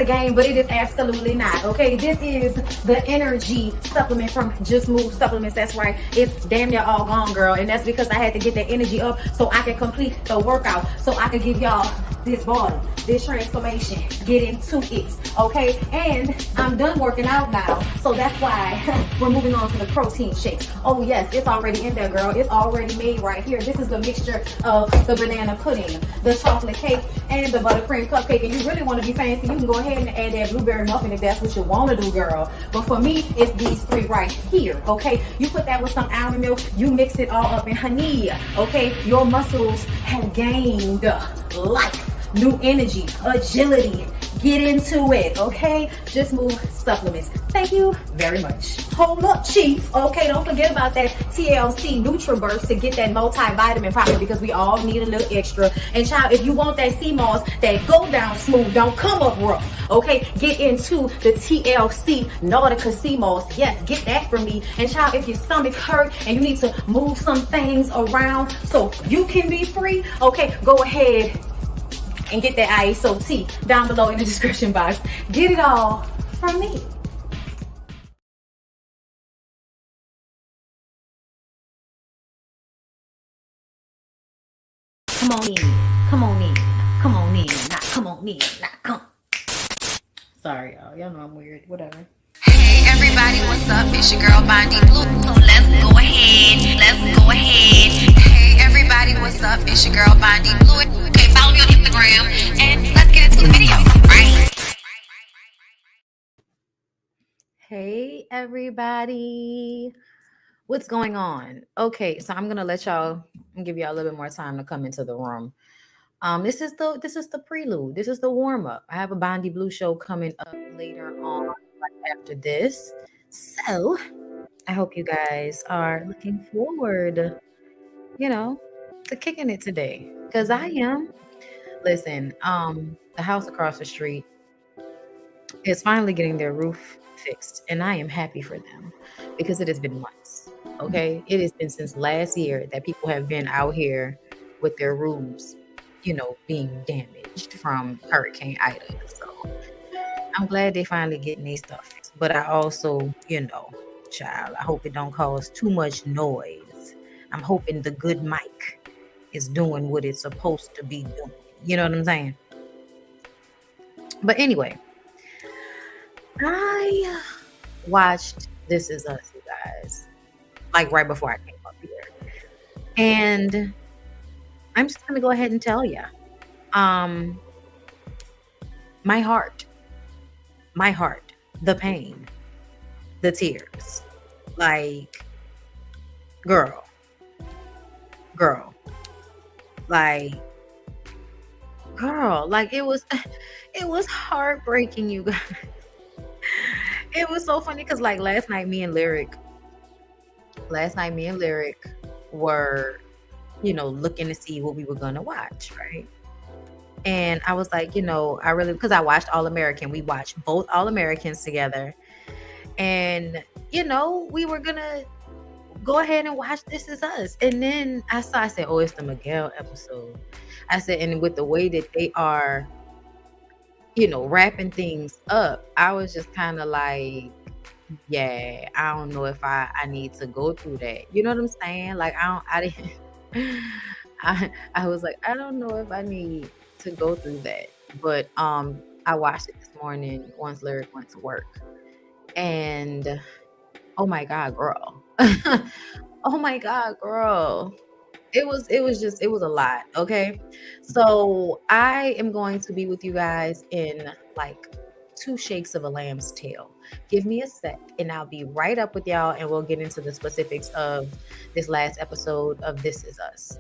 a game, but it is absolutely not. Okay, this is the energy supplement from Just Move Supplements. That's right, it's damn near all gone, girl, and that's because I had to get that energy up so I can complete the workout, so I can give y'all this body, this transformation, get into it, okay? And I'm done working out now, so that's why we're moving on to the protein shakes. Oh yes, it's already in there, girl. It's already made right here. This is the mixture of the banana pudding, the chocolate cake, and the buttercream cupcake. And you really want to be fancy, you can go ahead and add that blueberry muffin if that's what you want to do, girl. But for me, it's these three right here, okay? You put that with some almond milk, you mix it all up in honey, okay? Your muscles have gained life, new energy, agility. Get into it, okay? Just Move Supplements. Thank you very much. Hold up, Chief. Okay, don't forget about that TLC NutriBurst to get that multivitamin power, because we all need a little extra. And child, if you want that sea moss that go down smooth, don't come up rough, okay? Get into the TLC Nautica sea moss. Yes, get that from me. And child, if your stomach hurt and you need to move some things around so you can be free, okay, go ahead and get that ISO tea down below in the description box. Get it all from me. Come on in, come on in, come on in, not come on in, not come. Sorry, y'all know I'm weird, whatever. Hey everybody, what's up? It's your girl BondyBlue. So let's go ahead. Hey everybody, what's up? It's your girl BondyBlue. Okay, follow me on Instagram and let's get into the video, right? Hey everybody, what's going on? Okay, so I'm gonna let y'all give y'all a little bit more time to come into the room. This is the prelude. This is the warm up. I have a BondyBlue show coming up later on, right after this. So I hope you guys are looking forward, to kicking it today, because I am. Listen, the house across the street is finally getting their roof fixed, and I am happy for them because it has been months. Okay, it has been since last year that people have been out here with their roofs, being damaged from Hurricane Ida. So I'm glad they finally getting their stuff fixed. But I also, child, I hope it don't cause too much noise. I'm hoping the good mic is doing what it's supposed to be doing. You know what I'm saying? But anyway, I watched This Is Us, you guys, like right before I came up here. And I'm just going to go ahead and tell you, my heart, the pain, the tears, like, girl, like it was heartbreaking, you guys. It was so funny because like last night me and Lyric were, looking to see what we were gonna watch, right? And I was like, because I watched All American. We watched both All Americans together. And, we were gonna go ahead and watch This Is Us. And then I said, oh, it's the Miguel episode. I said, and with the way that they are, wrapping things up, I was just kind of like, yeah, I don't know if I need to go through that. You know what I'm saying? Like, I didn't, I was like, I don't know if I need to go through that. But I watched it this morning once Lyric went to work. And oh my God, girl. Oh my God, girl. It was a lot. Okay. So I am going to be with you guys in like 2 shakes of a lamb's tail. Give me a sec and I'll be right up with y'all and we'll get into the specifics of this last episode of This Is Us.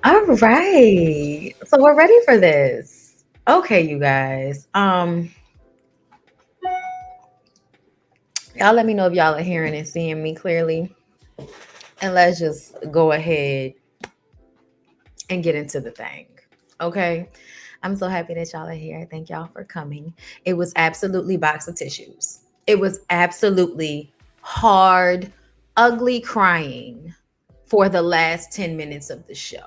All right. So we're ready for this. Okay, you guys. Y'all let me know if y'all are hearing and seeing me clearly. And let's just go ahead and get into the thing. Okay. I'm so happy that y'all are here. Thank y'all for coming. It was absolutely box of tissues. It was absolutely hard, ugly crying for the last 10 minutes of the show.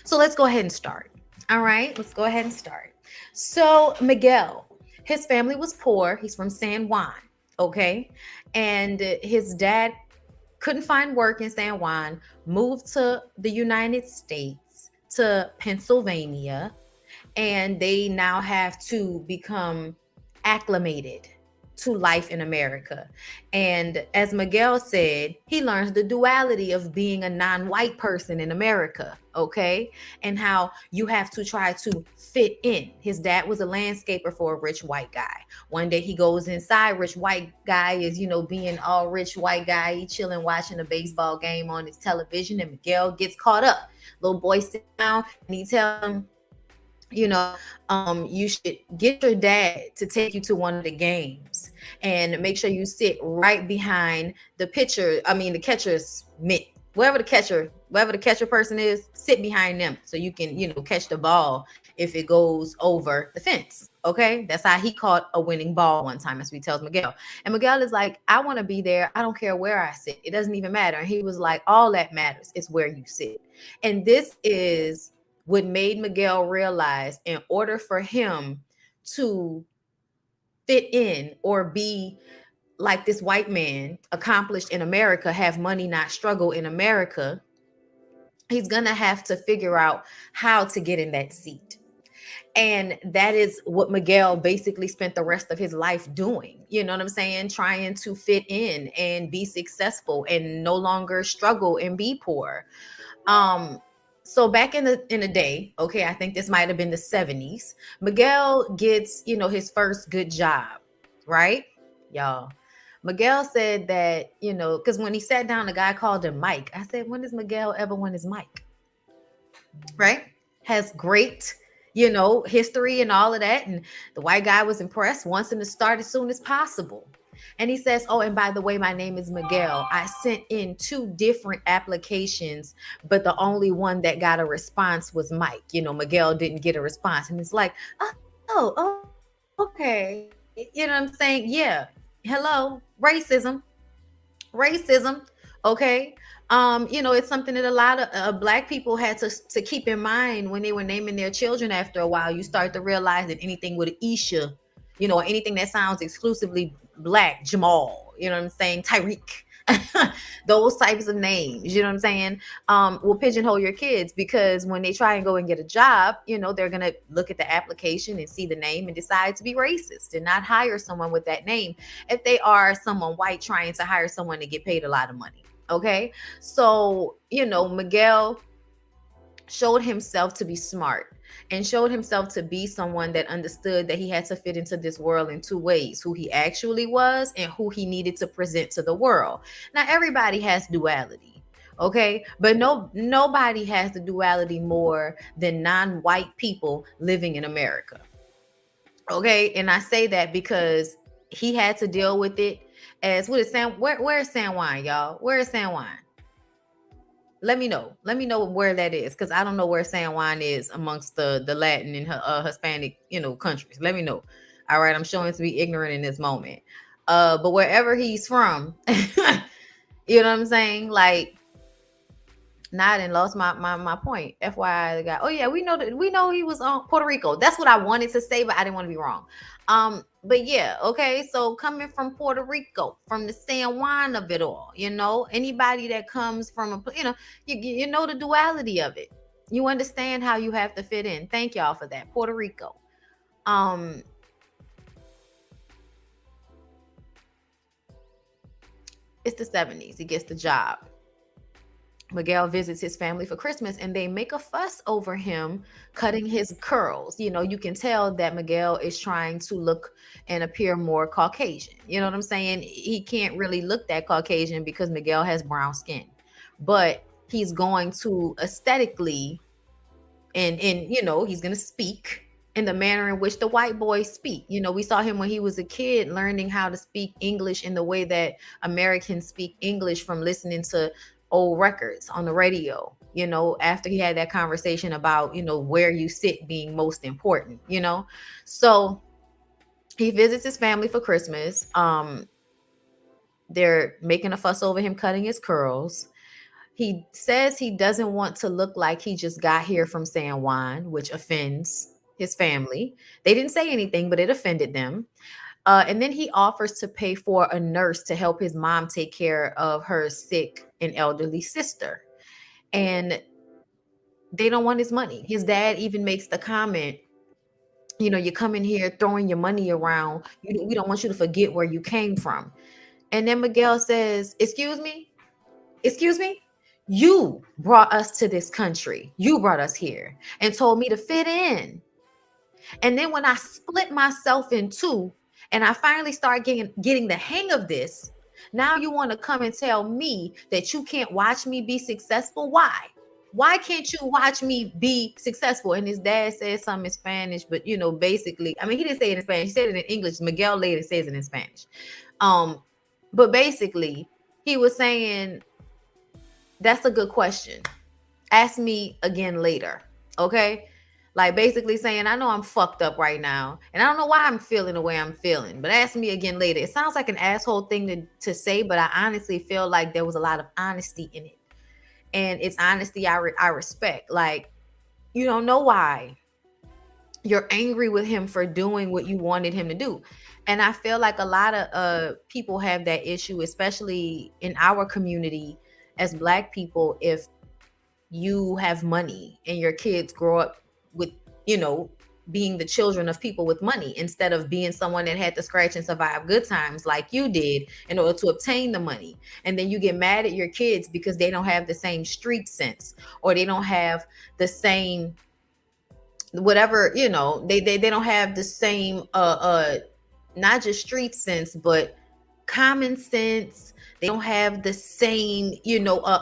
So let's go ahead and start. All right, let's go ahead and start. So, Miguel, his family was poor. He's from San Juan. Okay. And his dad couldn't find work in San Juan, moved to the United States, to Pennsylvania, and they now have to become acclimated to life in America. And as Miguel said, he learns the duality of being a non-white person in America, okay? And how you have to try to fit in. His dad was a landscaper for a rich white guy. One day he goes inside, rich white guy is, being all rich white guy, he chilling watching a baseball game on his television, and Miguel gets caught up. Little boy sit down and he tells him, you should get your dad to take you to one of the games and make sure you sit right behind the pitcher. I mean, the catcher's mitt, wherever the catcher person is, sit behind them so you can, catch the ball if it goes over the fence. Okay. That's how he caught a winning ball one time, as we tells Miguel. And Miguel is like, I want to be there. I don't care where I sit. It doesn't even matter. And he was like, all that matters is where you sit. And this is what made Miguel realize, in order for him to fit in or be like this white man, accomplished in America, have money, not struggle in America, he's going to have to figure out how to get in that seat. And that is what Miguel basically spent the rest of his life doing. You know what I'm saying? Trying to fit in and be successful and no longer struggle and be poor. So back in the day, okay, I think this might have been the 70s, Miguel gets, his first good job, right? Y'all. Miguel said that, because when he sat down, the guy called him Mike. I said, when does Miguel ever win his Mike? Right? Has great, history and all of that. And the white guy was impressed, wants him to start as soon as possible. And he says, oh, and by the way, my name is Miguel. I sent in 2 different applications, but the only one that got a response was Mike. Miguel didn't get a response. And it's like, oh, okay. You know what I'm saying? Yeah. Hello. Racism. Okay. It's something that a lot of Black people had to keep in mind when they were naming their children. After a while, you start to realize that anything with Isha, anything that sounds exclusively Black, Jamal, you know what I'm saying, Tyreek, those types of names, you know what I'm saying, will pigeonhole your kids, because when they try and go and get a job, they're going to look at the application and see the name and decide to be racist and not hire someone with that name if they are someone white trying to hire someone to get paid a lot of money. Okay. So, Miguel showed himself to be smart and showed himself to be someone that understood that he had to fit into this world in 2 ways: who he actually was and who he needed to present to the world. Now, everybody has duality, okay? But nobody has the duality more than non-white people living in America, okay? And I say that because he had to deal with it as, where is San Juan, y'all? Where is San Juan? Let me know where that is, because I don't know where San Juan is amongst the Latin and Hispanic, countries. Let me know. All right, I'm showing to be ignorant in this moment. But wherever he's from, you know what I'm saying? Like, nah, I didn't lost my point. FYI, the guy. Oh yeah, we know he was on Puerto Rico. That's what I wanted to say, but I didn't want to be wrong. But yeah, okay. So coming from Puerto Rico, from the San Juan of it all, anybody that comes from you know the duality of it. You understand how you have to fit in. Thank y'all for that, Puerto Rico. It's the 70s. He gets the job. Miguel visits his family for Christmas and they make a fuss over him cutting his curls. You can tell that Miguel is trying to look and appear more Caucasian. You know what I'm saying? He can't really look that Caucasian because Miguel has brown skin. But he's going to aesthetically and he's going to speak in the manner in which the white boys speak. We saw him when he was a kid learning how to speak English in the way that Americans speak English from listening to old records on the radio, after he had that conversation about, where you sit being most important, So he visits his family for Christmas. They're making a fuss over him cutting his curls. He says he doesn't want to look like he just got here from San Juan, which offends his family. They didn't say anything, but it offended them. And then he offers to pay for a nurse to help his mom take care of her sick and elderly sister. And they don't want his money. His dad even makes the comment, you come in here throwing your money around. We don't want you to forget where you came from. And then Miguel says, excuse me? You brought us to this country. You brought us here and told me to fit in. And then when I split myself in two and I finally start getting the hang of this, now you want to come and tell me that you can't watch me be successful? Why? Why can't you watch me be successful? And his dad said something in Spanish, but basically, I mean, he didn't say it in Spanish. He said it in English. Miguel later says it in Spanish. But basically, he was saying, that's a good question. Ask me again later. Okay? Like basically saying, I know I'm fucked up right now. And I don't know why I'm feeling the way I'm feeling. But ask me again later. It sounds like an asshole thing to say, but I honestly feel like there was a lot of honesty in it. And it's honesty I respect. Like, you don't know why you're angry with him for doing what you wanted him to do. And I feel like a lot of people have that issue, especially in our community as Black people. If you have money and your kids grow up with, being the children of people with money instead of being someone that had to scratch and survive good times like you did in order to obtain the money. And then you get mad at your kids because they don't have the same street sense, or they don't have the same whatever, they don't have the same not just street sense, but common sense. They don't have the same,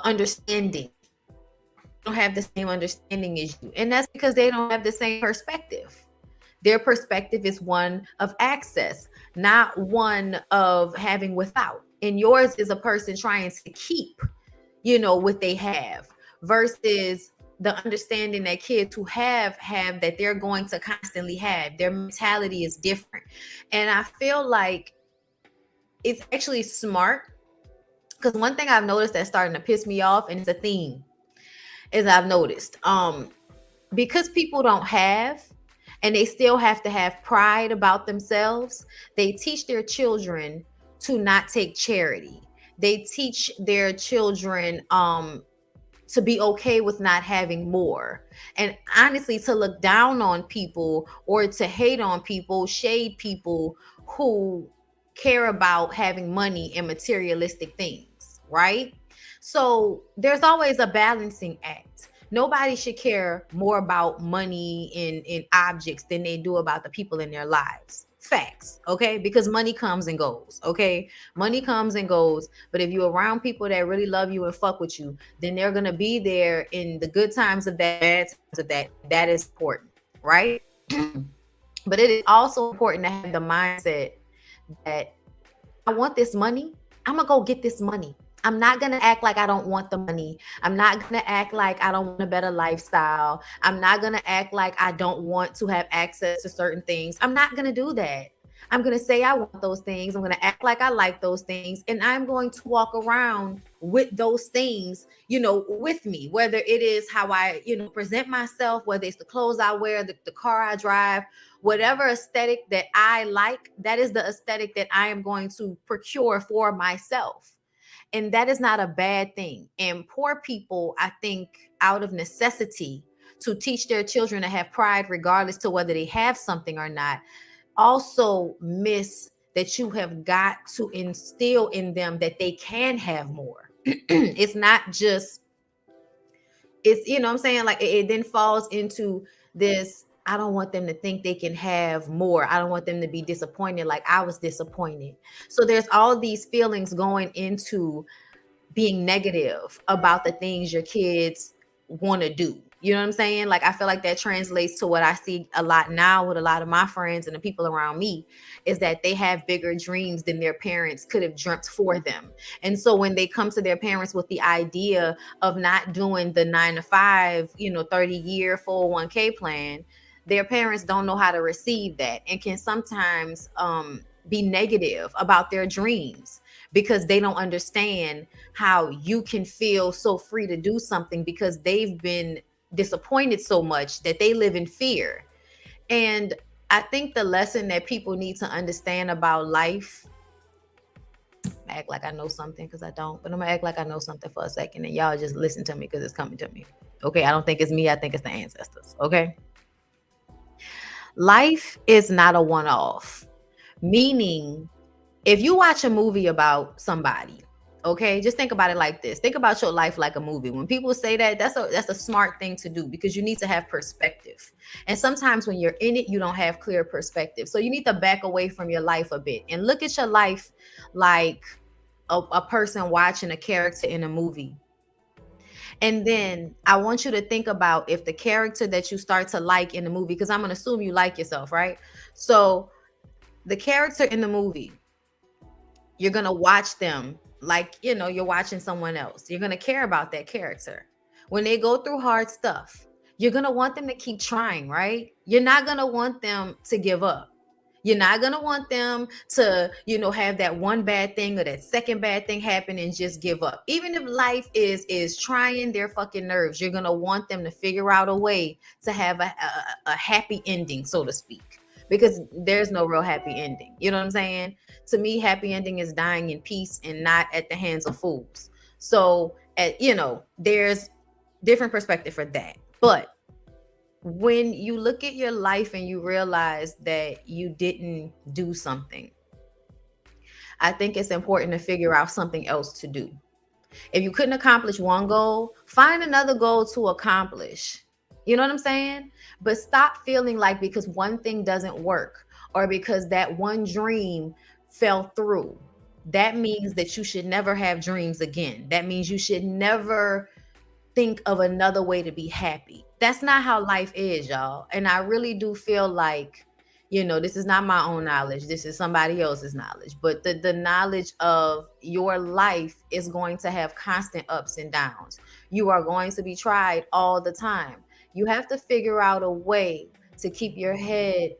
understanding. They don't have the same understanding as you. And that's because they don't have the same perspective. Their perspective is one of access, not one of having without. And yours is a person trying to keep, what they have, versus the understanding that kids who have that they're going to constantly have. Their mentality is different. And I feel like it's actually smart, because one thing I've noticed that's starting to piss me off, and it's a theme, is I've noticed because people don't have, and they still have to have pride about themselves, they teach their children to not take charity. They teach their children to be okay with not having more. And honestly, to look down on people or to hate on people, shade people who care about having money and materialistic things, right? So there's always a balancing act. Nobody should care more about money and objects than they do about the people in their lives. Facts, okay? Because money comes and goes, okay? Money comes and goes. But if you're around people that really love you and fuck with you, then they're going to be there in the good times of that, bad times of that. That is important, right? But it is also important to have the mindset that I want this money. I'm going to go get this money. I'm not going to act like I don't want the money. I'm not going to act like I don't want a better lifestyle. I'm not going to act like I don't want to have access to certain things. I'm not going to do that. I'm going to say I want those things. I'm going to act like I like those things. And I'm going to walk around with those things, with me, whether it is how I, present myself, whether it's the clothes I wear, the car I drive, whatever aesthetic that I like, that is the aesthetic that I am going to procure for myself. And that is not a bad thing. And poor people, I think, out of necessity to teach their children to have pride, regardless to whether they have something or not, also miss that you have got to instill in them that they can have more. It's not just, it's, what I'm saying? Like it then falls into this, I don't want them to think they can have more. I don't want them to be disappointed like I was disappointed. So there's all these feelings going into being negative about the things your kids want to do. You know what I'm saying? Like, I feel like that translates to what I see a lot now with a lot of my friends and the people around me, is that they have bigger dreams than their parents could have dreamt for them. And so when they come to their parents with the idea of not doing the 9 to 5, 30-year 401k plan, their parents don't know how to receive that, and can sometimes be negative about their dreams, because they don't understand how you can feel so free to do something, because they've been disappointed so much that they live in fear. And I think the lesson that people need to understand about life, act like I know something, because I don't, but I'm gonna act like I know something for a second, and y'all just listen to me because it's coming to me. Okay, I don't think it's me, I think it's the ancestors. Okay, life is not a one-off, meaning if you watch a movie about somebody, okay, just think about it like this. Think about your life like a movie. When people say that, that's a smart thing to do, because you need to have perspective. And sometimes when you're in it, you don't have clear perspective. So you need to back away from your life a bit and look at your life like a person watching a character in a movie. And then I want you to think about if the character that you start to like in the movie, because I'm going to assume you like yourself, right? So the character in the movie, you're going to watch them like, you're watching someone else. You're going to care about that character. When they go through hard stuff, you're going to want them to keep trying, right? You're not going to want them to give up. You're not going to want them to, have that one bad thing or that second bad thing happen and just give up. Even if life is trying their fucking nerves, you're going to want them to figure out a way to have a happy ending, so to speak, because there's no real happy ending. You know what I'm saying? To me, happy ending is dying in peace and not at the hands of fools. So, there's different perspective for that. But when you look at your life and you realize that you didn't do something, I think it's important to figure out something else to do. If you couldn't accomplish one goal, find another goal to accomplish. You know what I'm saying? But stop feeling like because one thing doesn't work, or because that one dream fell through, that means that you should never have dreams again. That means you should never think of another way to be happy. That's not how life is, y'all. And I really do feel like, this is not my own knowledge. This is somebody else's knowledge. But the knowledge of your life is going to have constant ups and downs. You are going to be tried all the time. You have to figure out a way to keep your head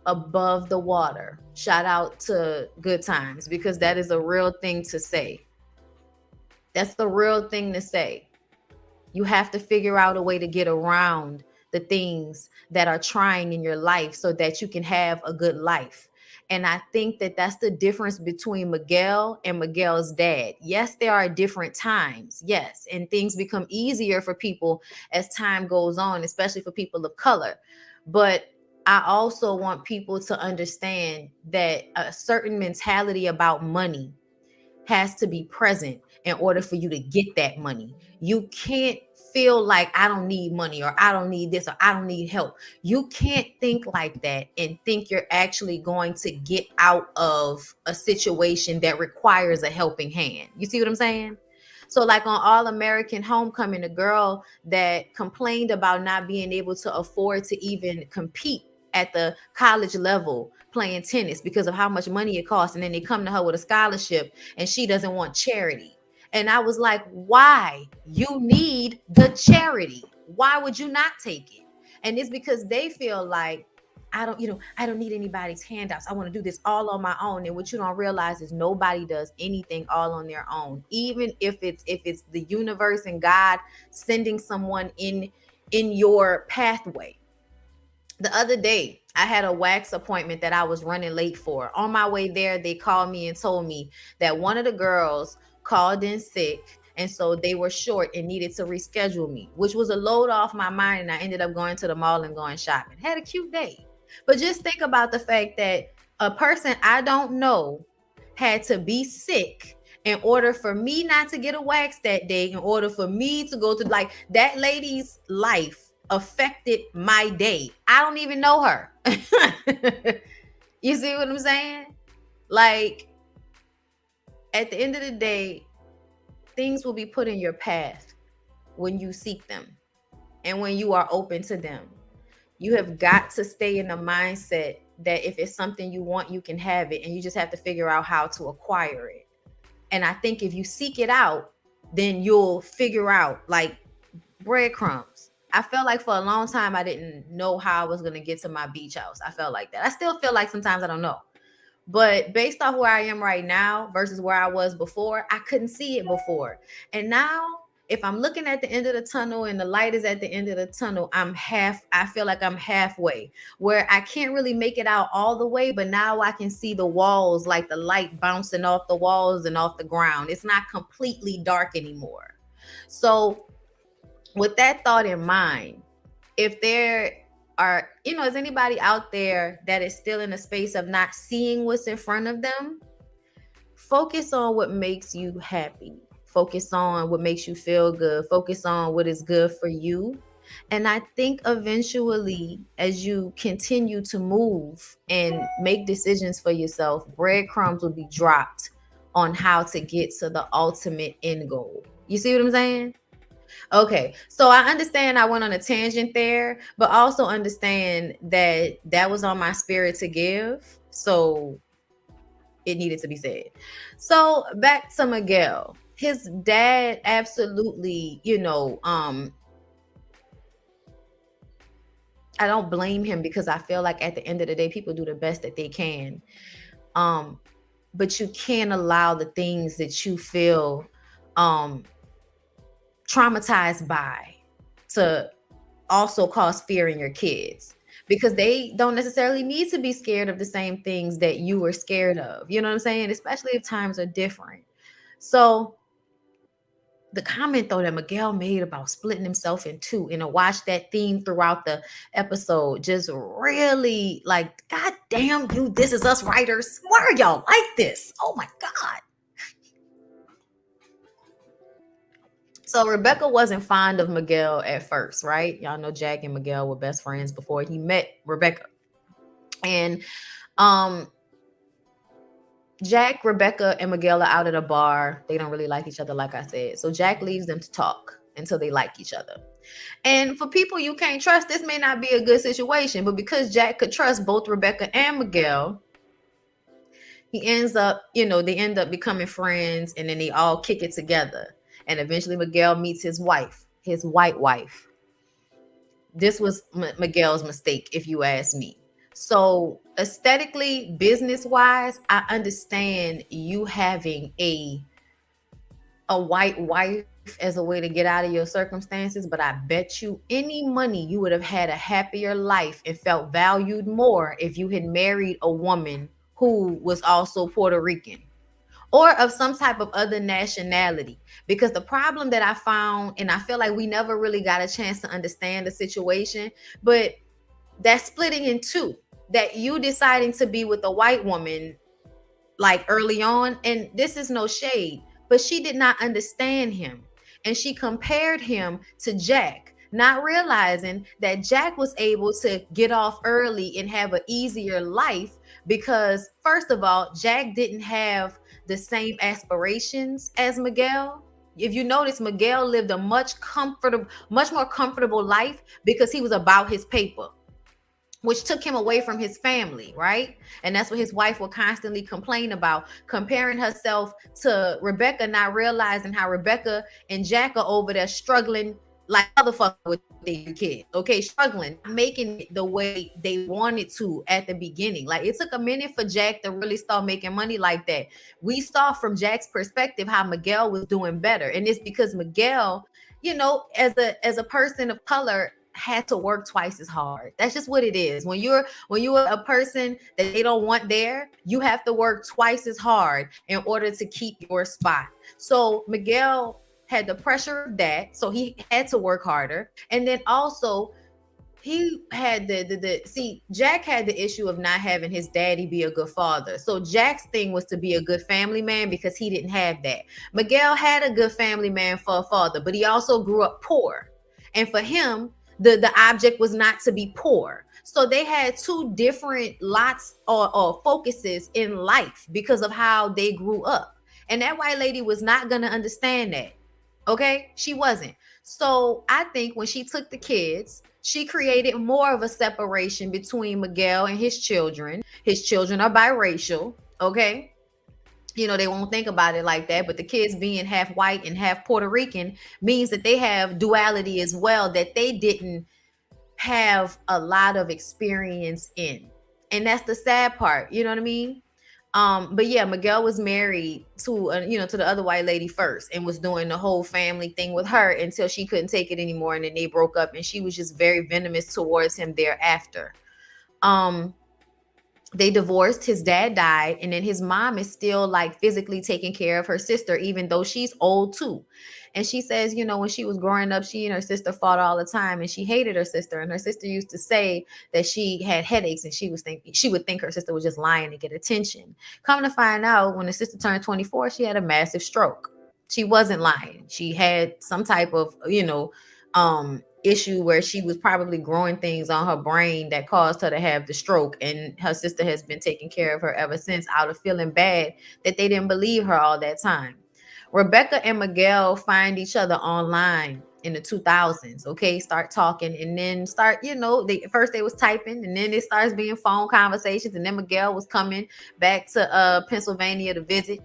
above the water. Shout out to Good Times, because that is a real thing to say. That's the real thing to say. You have to figure out a way to get around the things that are trying in your life so that you can have a good life. And I think that that's the difference between Miguel and Miguel's dad. Yes, there are different times. Yes. And things become easier for people as time goes on, especially for people of color. But I also want people to understand that a certain mentality about money has to be present in order for you to get that money. You can't feel like I don't need money, or I don't need this, or I don't need help. You can't think like that and think you're actually going to get out of a situation that requires a helping hand. You see what I'm saying? So like on All American Homecoming, a girl that complained about not being able to afford to even compete at the college level playing tennis because of how much money it costs. And then they come to her with a scholarship and she doesn't want charity. And I was like, why? You need the charity. Why would you not take it? And it's because they feel like, I don't need anybody's handouts. I want to do this all on my own. And what you don't realize is nobody does anything all on their own. Even if it's the universe and God sending someone in your pathway. The other day, I had a wax appointment that I was running late for. On my way there, they called me and told me that one of the girls called in sick, and so they were short and needed to reschedule me, which was a load off my mind. And I ended up going to the mall and going shopping. Had a cute day. But just think about the fact that a person I don't know had to be sick in order for me not to get a wax that day, in order for me to go to, like, that lady's life affected my day. I don't even know her. You see what I'm saying? Like, at the end of the day, things will be put in your path when you seek them and when you are open to them. You have got to stay in the mindset that if it's something you want, you can have it, and you just have to figure out how to acquire it. And I think if you seek it out, then you'll figure out like breadcrumbs. I felt like for a long time I didn't know how I was going to get to my beach house. I felt like that. I still feel like sometimes I don't know. But based off where I am right now versus where I was before, I couldn't see it before. And now if I'm looking at the end of the tunnel and the light is at the end of the tunnel, I feel like I'm halfway where I can't really make it out all the way, but now I can see the walls, like the light bouncing off the walls and off the ground. It's not completely dark anymore. So with that thought in mind, if there are, is anybody out there that is still in a space of not seeing what's in front of them, focus on what makes you happy. Focus on what makes you feel good. Focus on what is good for you. And I think eventually, as you continue to move and make decisions for yourself, breadcrumbs will be dropped on how to get to the ultimate end goal. You see what I'm saying? Okay, so I understand I went on a tangent there, but also understand that that was on my spirit to give. So it needed to be said. So back to Miguel. His dad absolutely, I don't blame him because I feel like at the end of the day, people do the best that they can. But you can't allow the things that you feel traumatized by to also cause fear in your kids, because they don't necessarily need to be scared of the same things that you were scared of. You know what I'm saying? Especially if times are different. So the comment though that Miguel made about splitting himself in two, and I watched that theme throughout the episode, just really like, God damn you, This Is Us writers. Why are y'all like this? Oh my God. So Rebecca wasn't fond of Miguel at first, right? Y'all know Jack and Miguel were best friends before he met Rebecca. And Jack, Rebecca, and Miguel are out at a bar. They don't really like each other, like I said. So Jack leaves them to talk until they like each other. And for people you can't trust, this may not be a good situation, but because Jack could trust both Rebecca and Miguel, he ends up, they end up becoming friends, and then they all kick it together. And eventually Miguel meets his wife, his white wife. This was Miguel's mistake, if you ask me. So aesthetically, business-wise, I understand you having a white wife as a way to get out of your circumstances, but I bet you any money you would have had a happier life and felt valued more if you had married a woman who was also Puerto Rican or of some type of other nationality. Because the problem that I found, and I feel like we never really got a chance to understand the situation, but that splitting in two, that you deciding to be with a white woman like early on, and this is no shade, but she did not understand him. And she compared him to Jack, not realizing that Jack was able to get off early and have an easier life because, first of all, Jack didn't have the same aspirations as Miguel. If you notice, Miguel lived a much more comfortable life because he was about his paper, which took him away from his family, right? And that's what his wife would constantly complain about, comparing herself to Rebecca, not realizing how Rebecca and Jack are over there struggling like motherfucker with their kids, okay? Struggling, making it the way they wanted to at the beginning. Like, it took a minute for Jack to really start making money like that. We saw from Jack's perspective how Miguel was doing better. And it's because Miguel, as a person of color, had to work twice as hard. That's just what it is. When you're a person that they don't want there, you have to work twice as hard in order to keep your spot. So Miguel had the pressure of that, so he had to work harder. And then also he had Jack had the issue of not having his daddy be a good father. So Jack's thing was to be a good family man because he didn't have that. Miguel had a good family man for a father, but he also grew up poor. And for him, the object was not to be poor. So they had two different lots or focuses in life because of how they grew up. And that white lady was not going to understand that. Okay? She wasn't. So I think when she took the kids, she created more of a separation between Miguel and his children. His children are biracial. Okay? They won't think about it like that, but the kids being half white and half Puerto Rican means that they have duality as well that they didn't have a lot of experience in. And that's the sad part, you know what I mean? But yeah, Miguel was married to to the other white lady first and was doing the whole family thing with her until she couldn't take it anymore, and then they broke up, and she was just very venomous towards him thereafter. um they divorced, his dad died, and then his mom is still like physically taking care of her sister even though she's old too. And she says, when she was growing up, she and her sister fought all the time, and she hated her sister, and her sister used to say that she had headaches, and she would think her sister was just lying to get attention. Come to find out, when the sister turned 24, she had a massive stroke. She wasn't lying. She had some type of issue where she was probably growing things on her brain that caused her to have the stroke, and her sister has been taking care of her ever since, out of feeling bad that they didn't believe her all that time. Rebecca and Miguel find each other online in the 2000s. Okay, start talking, and then start, they first they was typing, and then it starts being phone conversations, and then Miguel was coming back to Pennsylvania to visit,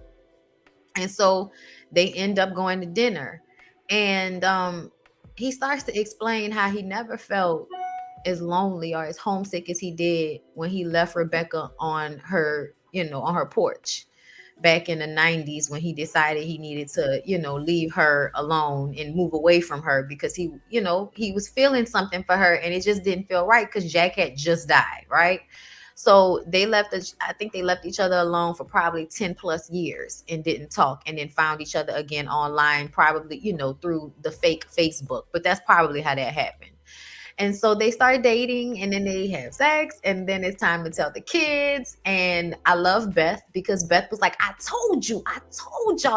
and so they end up going to dinner. And he starts to explain how he never felt as lonely or as homesick as he did when he left Rebecca on her, on her porch back in the 90s, when he decided he needed to, leave her alone and move away from her because he was feeling something for her, and it just didn't feel right because Jack had just died, right? So I think they left each other alone for probably 10 plus years and didn't talk, and then found each other again online, probably, through the fake Facebook. But that's probably how that happened. And so they start dating, and then they have sex, and then it's time to tell the kids. And I love Beth because Beth was like, I told y'all.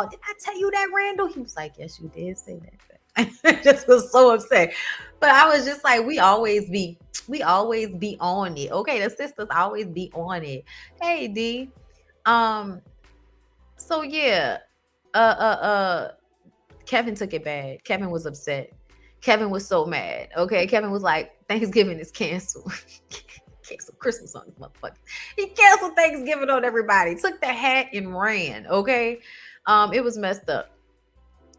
Did I tell you that, Randall? He was like, yes, you did say that, Beth. I just was so upset. But I was just like, we always be on it. Okay, the sisters always be on it. Hey, D. So yeah, Kevin took it bad. Kevin was upset. Kevin was so mad. Okay, Kevin was like, Thanksgiving is canceled. Cancel Christmas on this motherfucker. He canceled Thanksgiving on everybody. Took the hat and ran. Okay, it was messed up.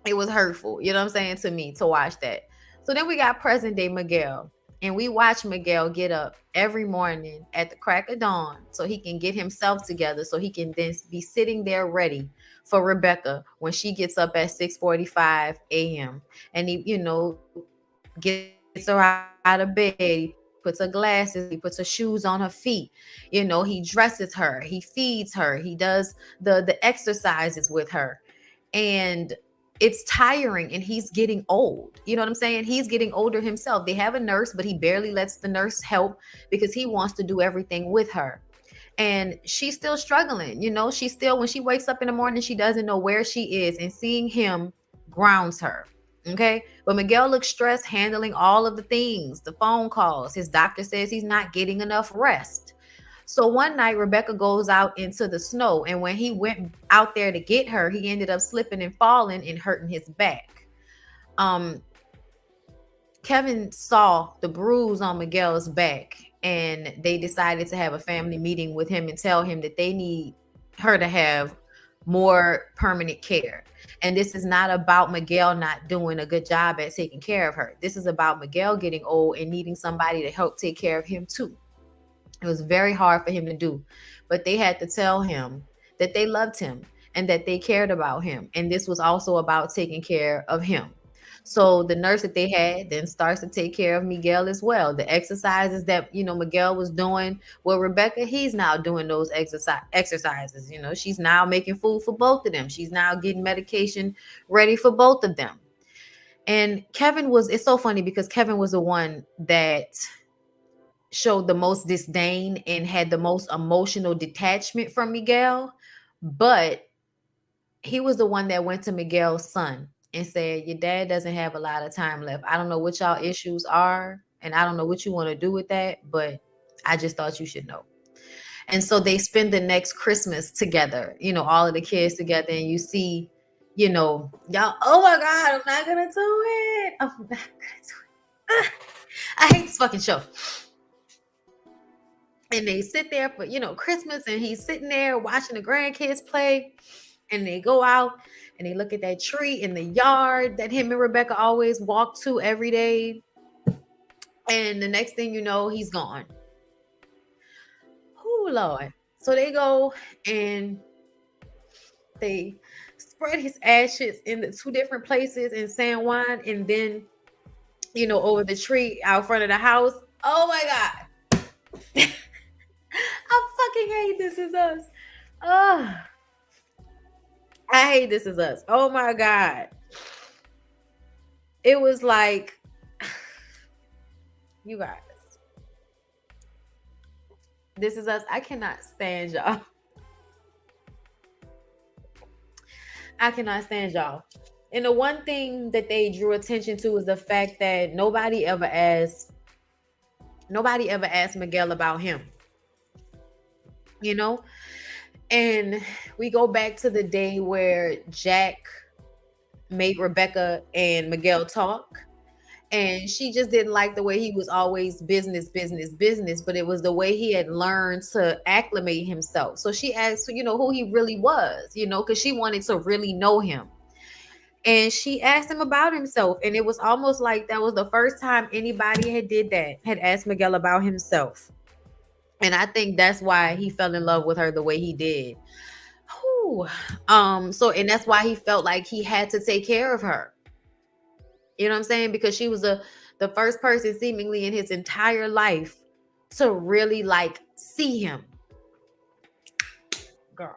It was hurtful. You know what I'm saying, to me, to watch that. So then we got present day Miguel. And we watch Miguel get up every morning at the crack of dawn so he can get himself together, so he can then be sitting there ready for Rebecca when she gets up at 6:45 a.m. And he, gets her out of bed. He puts her glasses, he puts her shoes on her feet. He dresses her, he feeds her, he does the exercises with her. And it's tiring, and he's getting old. You know what I'm saying? He's getting older himself. They have a nurse, but he barely lets the nurse help because he wants to do everything with her. And she's still struggling. She's still, when she wakes up in the morning, she doesn't know where she is, and seeing him grounds her. Okay. But Miguel looks stressed handling all of the things, the phone calls. His doctor says he's not getting enough rest. So one night, Rebecca goes out into the snow, and when he went out there to get her, he ended up slipping and falling and hurting his back. Um, Kevin saw the bruise on Miguel's back, and they decided to have a family meeting with him and tell him that they need her to have more permanent care. And this is not about Miguel not doing a good job at taking care of her. This is about Miguel getting old and needing somebody to help take care of him too. It was very hard for him to do, but they had to tell him that they loved him and that they cared about him. And this was also about taking care of him. So the nurse that they had then starts to take care of Miguel as well. The exercises that, Miguel was doing with Rebecca, he's now doing those exercises. She's now making food for both of them. She's now getting medication ready for both of them. And it's so funny because Kevin was the one that showed the most disdain and had the most emotional detachment from Miguel, but he was the one that went to Miguel's son and said, your dad doesn't have a lot of time left. I don't know what y'all issues are, and I don't know what you want to do with that, but I just thought you should know. And so they spend the next Christmas together, all of the kids together, and you see, y'all, oh my God, I'm not gonna do it. I'm not gonna do it. I hate this fucking show. And they sit there for, Christmas, and he's sitting there watching the grandkids play, and they go out and they look at that tree in the yard that him and Rebecca always walk to every day. And the next thing you know, he's gone. Oh, Lord. So they go and they spread his ashes in the 2 different places in San Juan, and then, over the tree out front of the house. Oh my God. I fucking hate This Is Us. Oh, I hate This Is Us. Oh my God. It was like, you guys, This Is Us. I cannot stand y'all. I cannot stand y'all. And the one thing that they drew attention to is the fact that nobody ever asked Miguel about him. And we go back to the day where Jack made Rebecca and Miguel talk. And she just didn't like the way he was always business, but it was the way he had learned to acclimate himself. So she asked, who he really was, because she wanted to really know him. And she asked him about himself. And it was almost like that was the first time anybody had asked Miguel about himself. And I think that's why he fell in love with her the way he did. And that's why he felt like he had to take care of her. You know what I'm saying? Because she was the first person seemingly in his entire life to really see him. Girl.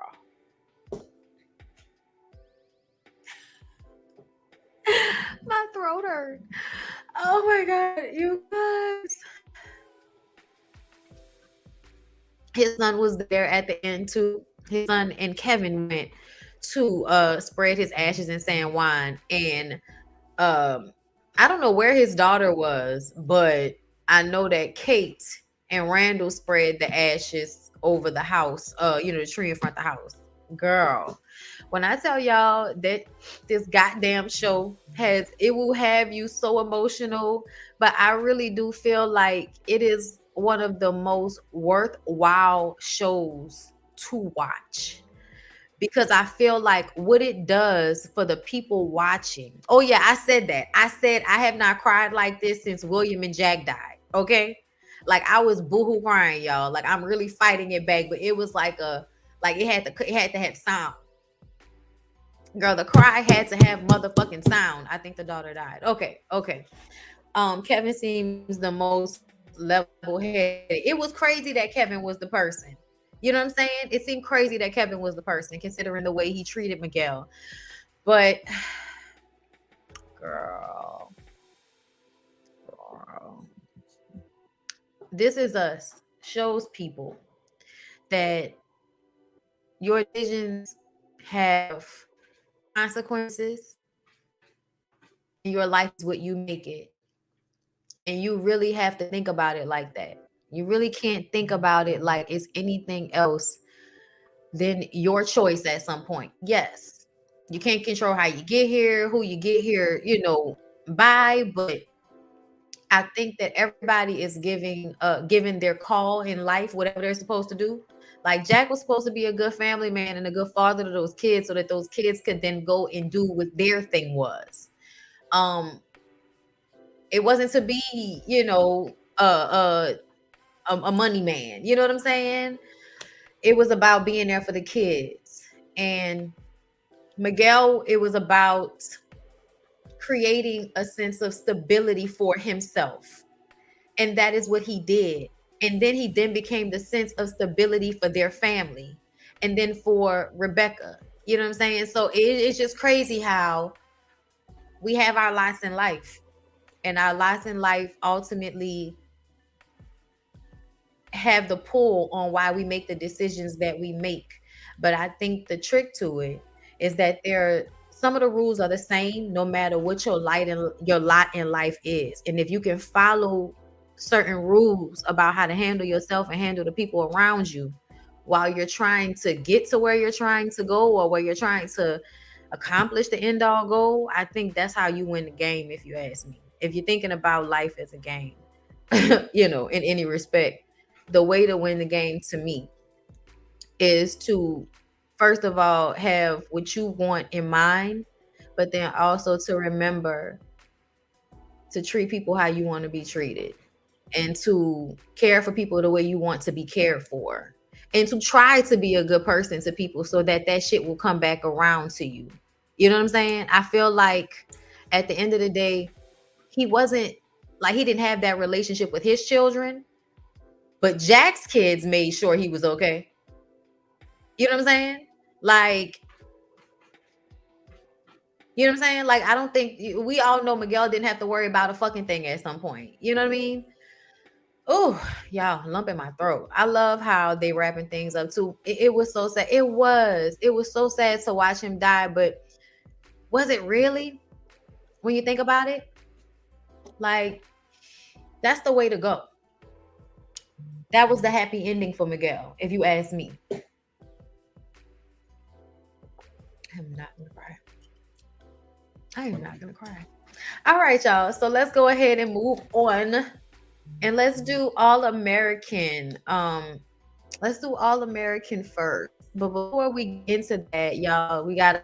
My throat hurt. Oh my God, you guys. His son was there at the end too. His son and Kevin went to spread his ashes in San Juan. And I don't know where his daughter was, but I know that Kate and Randall spread the ashes over the house, the tree in front of the house. Girl, when I tell y'all that this goddamn show it will have you so emotional, but I really do feel like it is one of the most worthwhile shows to watch. Because I feel like what it does for the people watching. Oh yeah, I said that. I said I have not cried like this since William and Jack died. Okay, I was boohoo crying, y'all. I'm really fighting it back, but it was it had to have sound. Girl, the cry had to have motherfucking sound. I think the daughter died. Okay. Kevin seems the most level-headed. It was crazy that Kevin was the person. You know what I'm saying? It seemed crazy that Kevin was the person, considering the way he treated Miguel. But, girl. This Is Us shows people that your decisions have consequences. Your life is what you make it. And you really have to think about it like that. You really can't think about it like it's anything else than your choice at some point. Yes, you can't control how you get here, who you get here, by, but I think that everybody is giving their call in life, whatever they're supposed to do. Like Jack was supposed to be a good family man and a good father to those kids so that those kids could then go and do what their thing was. It wasn't to be, a money man. You know what I'm saying? It was about being there for the kids. And Miguel, it was about creating a sense of stability for himself. And that is what he did. And then he became the sense of stability for their family. And then for Rebecca. You know what I'm saying? So it's just crazy how we have our lots in life. And our lots in life ultimately have the pull on why we make the decisions that we make. But I think the trick to it is that some of the rules are the same no matter what your lot in life is. And if you can follow certain rules about how to handle yourself and handle the people around you, while you're trying to get to where you're trying to go, or where you're trying to accomplish the end all goal, I think that's how you win the game, if you ask me. If you're thinking about life as a game, in any respect, the way to win the game to me is to, first of all, have what you want in mind, but then also to remember to treat people how you want to be treated, and to care for people the way you want to be cared for, and to try to be a good person to people so that that shit will come back around to you. You know what I'm saying? I feel like at the end of the day, he wasn't like, he didn't have that relationship with his children, but Jack's kids made sure he was okay. You know what I'm saying? Like, you know what I'm saying? Like, I don't think, we all know Miguel didn't have to worry about a fucking thing at some point. You know what I mean? Oh, y'all, lump in my throat. I love how they wrapping things up too. It was so sad. It was so sad to watch him die, but was it really? When you think about it, like, that's the way to go. That was the happy ending for Miguel, if you ask me. I'm not gonna cry. I am not gonna cry. All right, y'all. So let's go ahead and move on. And let's do All American. Let's do All American first. But before we get into that, y'all, we gotta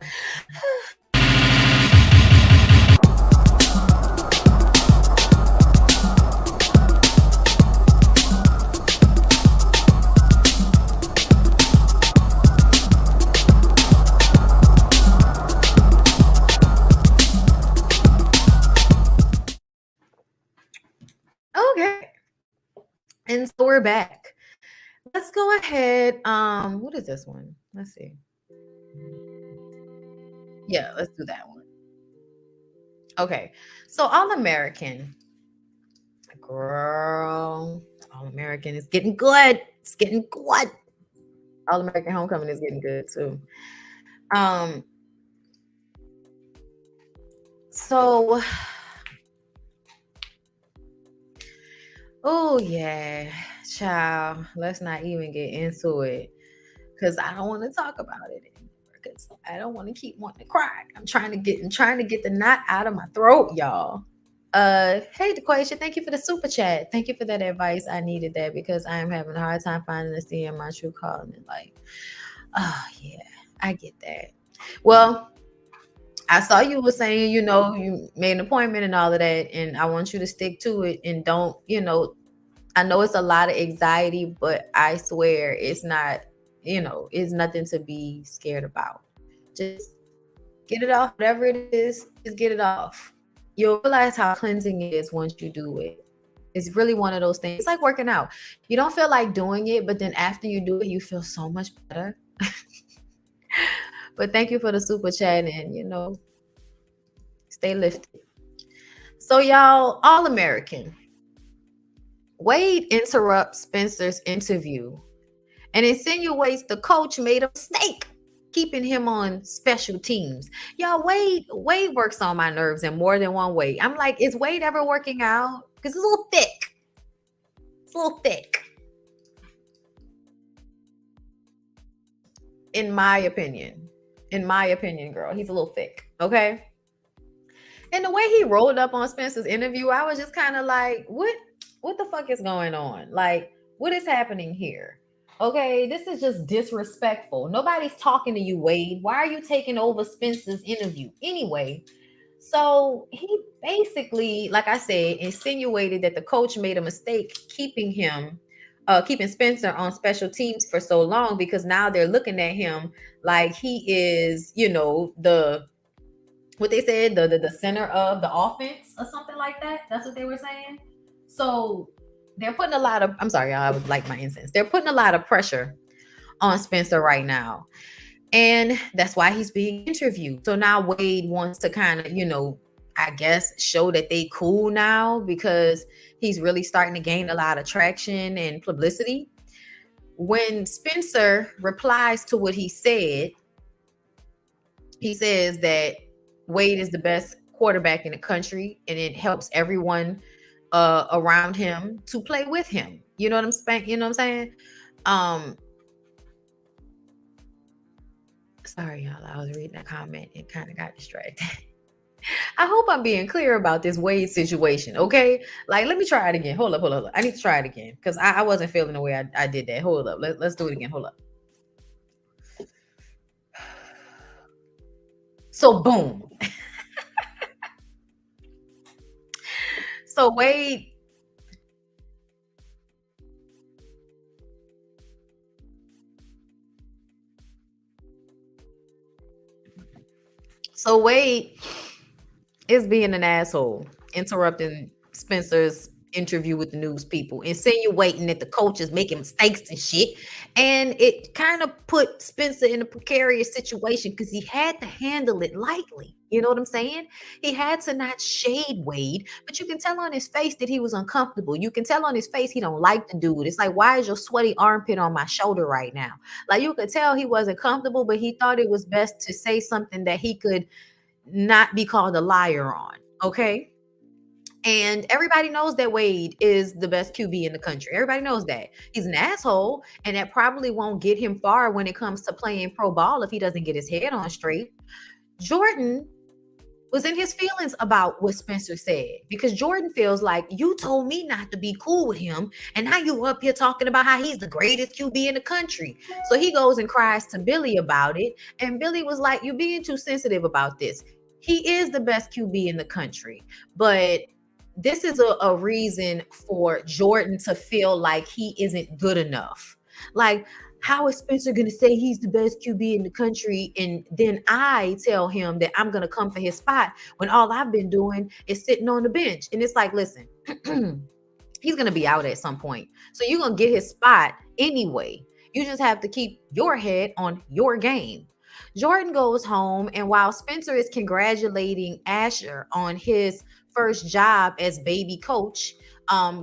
okay. And so we're back. Let's go ahead. What is this one? Let's see. Yeah, let's do that one. Okay. So All American. Girl. All American is getting good. It's getting good. All American Homecoming is getting good too. So oh yeah, child. Let's not even get into it, because I don't want to talk about it anymore. Because I don't want to keep wanting to cry. I'm trying to get the knot out of my throat, y'all. Hey DeQuasia, thank you for the super chat. Thank you for that advice. I needed that because I am having a hard time finding the C in my true calling in life. Oh yeah, I get that. Well, I saw you were saying, you made an appointment and all of that, and I want you to stick to it and don't, I know it's a lot of anxiety, but I swear it's not, it's nothing to be scared about. Just get it off, whatever it is, just get it off. You'll realize how cleansing it is once you do it. It's really one of those things. It's like working out. You don't feel like doing it, but then after you do it, you feel so much better. But thank you for the super chat, and stay lifted. So y'all, All American. Wade interrupts Spencer's interview and insinuates the coach made a mistake keeping him on special teams. Y'all, Wade works on my nerves in more than one way. I'm like, is Wade ever working out? Because it's a little thick. It's a little thick. In my opinion, girl, he's a little thick. Okay. And the way he rolled up on Spencer's interview, I was just kind of like, what the fuck is going on? Like, what is happening here? Okay, this is just disrespectful. Nobody's talking to you, Wade. Why are you taking over Spencer's interview anyway? So he basically, like I said, insinuated that the coach made a mistake keeping Spencer on special teams for so long, because now they're looking at him like he is, what they said, the center of the offense or something like that. That's what they were saying. So they're putting a lot of, I'm sorry, I would like my incense. They're putting a lot of pressure on Spencer right now. And that's why he's being interviewed. So now Wade wants to kind of, I guess, show that they cool now, because he's really starting to gain a lot of traction and publicity. When Spencer replies to what he said, he says that Wade is the best quarterback in the country, and it helps everyone around him to play with him. You know what I'm saying? Sorry, y'all. I was reading a comment and kind of got distracted. I hope I'm being clear about this Wade situation, okay? Like, let me try it again. Hold up, hold up, hold up. I need to try it again because I wasn't feeling the way I did that. Hold up. Let's do it again. Hold up. So, boom. So, Wade. So, Wade is being an asshole, interrupting Spencer's interview with the news people, insinuating that the coach is making mistakes and shit. And it kind of put Spencer in a precarious situation because he had to handle it lightly. You know what I'm saying? He had to not shade Wade, but you can tell on his face that he was uncomfortable. You can tell on his face he don't like the dude. It's like, why is your sweaty armpit on my shoulder right now? Like you could tell he wasn't comfortable, but he thought it was best to say something that he could not be called a liar on. Okay. And everybody knows that Wade is the best QB in the country. Everybody knows that. He's an asshole, and that probably won't get him far when it comes to playing pro ball if he doesn't get his head on straight. Jordan was in his feelings about what Spencer said because Jordan feels like you told me not to be cool with him, and now you up here talking about how he's the greatest QB in the country. So he goes and cries to Billy about it, and Billy was like, "You're being too sensitive about this. He is the best QB in the country, but this is a reason for Jordan to feel like he isn't good enough. Like, how is Spencer going to say he's the best QB in the country? And then I tell him that I'm going to come for his spot when all I've been doing is sitting on the bench." And it's like, listen, he's going to be out at some point. So you're going to get his spot anyway. You just have to keep your head on your game. Jordan goes home, and while Spencer is congratulating Asher on his first job as baby coach,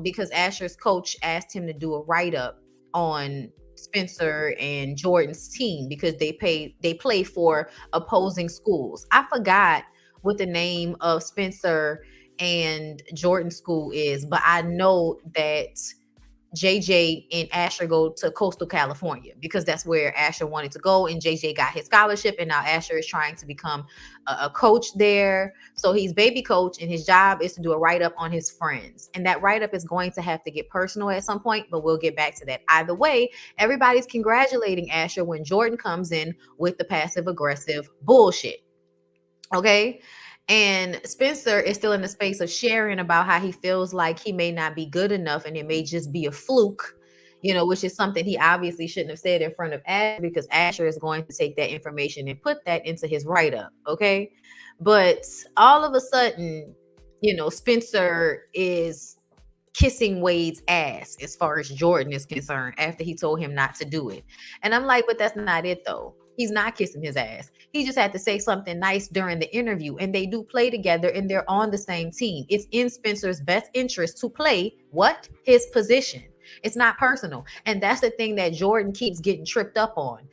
because Asher's coach asked him to do a write-up on Spencer and Jordan's team because they play for opposing schools. I forgot what the name of Spencer and Jordan school is, but I know that JJ and Asher go to Coastal California because that's where Asher wanted to go, and JJ got his scholarship, and now Asher is trying to become a coach there. So he's baby coach, and his job is to do a write-up on his friends, and that write-up is going to have to get personal at some point, but we'll get back to that. Either way, everybody's congratulating Asher when Jordan comes in with the passive-aggressive bullshit. Okay. And Spencer is still in the space of sharing about how he feels like he may not be good enough and it may just be a fluke, which is something he obviously shouldn't have said in front of Asher because Asher is going to take that information and put that into his write-up. Okay. But all of a sudden, Spencer is kissing Wade's ass as far as Jordan is concerned after he told him not to do it. And I'm like, but that's not it though. He's not kissing his ass. He just had to say something nice during the interview, and they do play together and they're on the same team. It's in Spencer's best interest to play what? His position. It's not personal. And that's the thing that Jordan keeps getting tripped up on.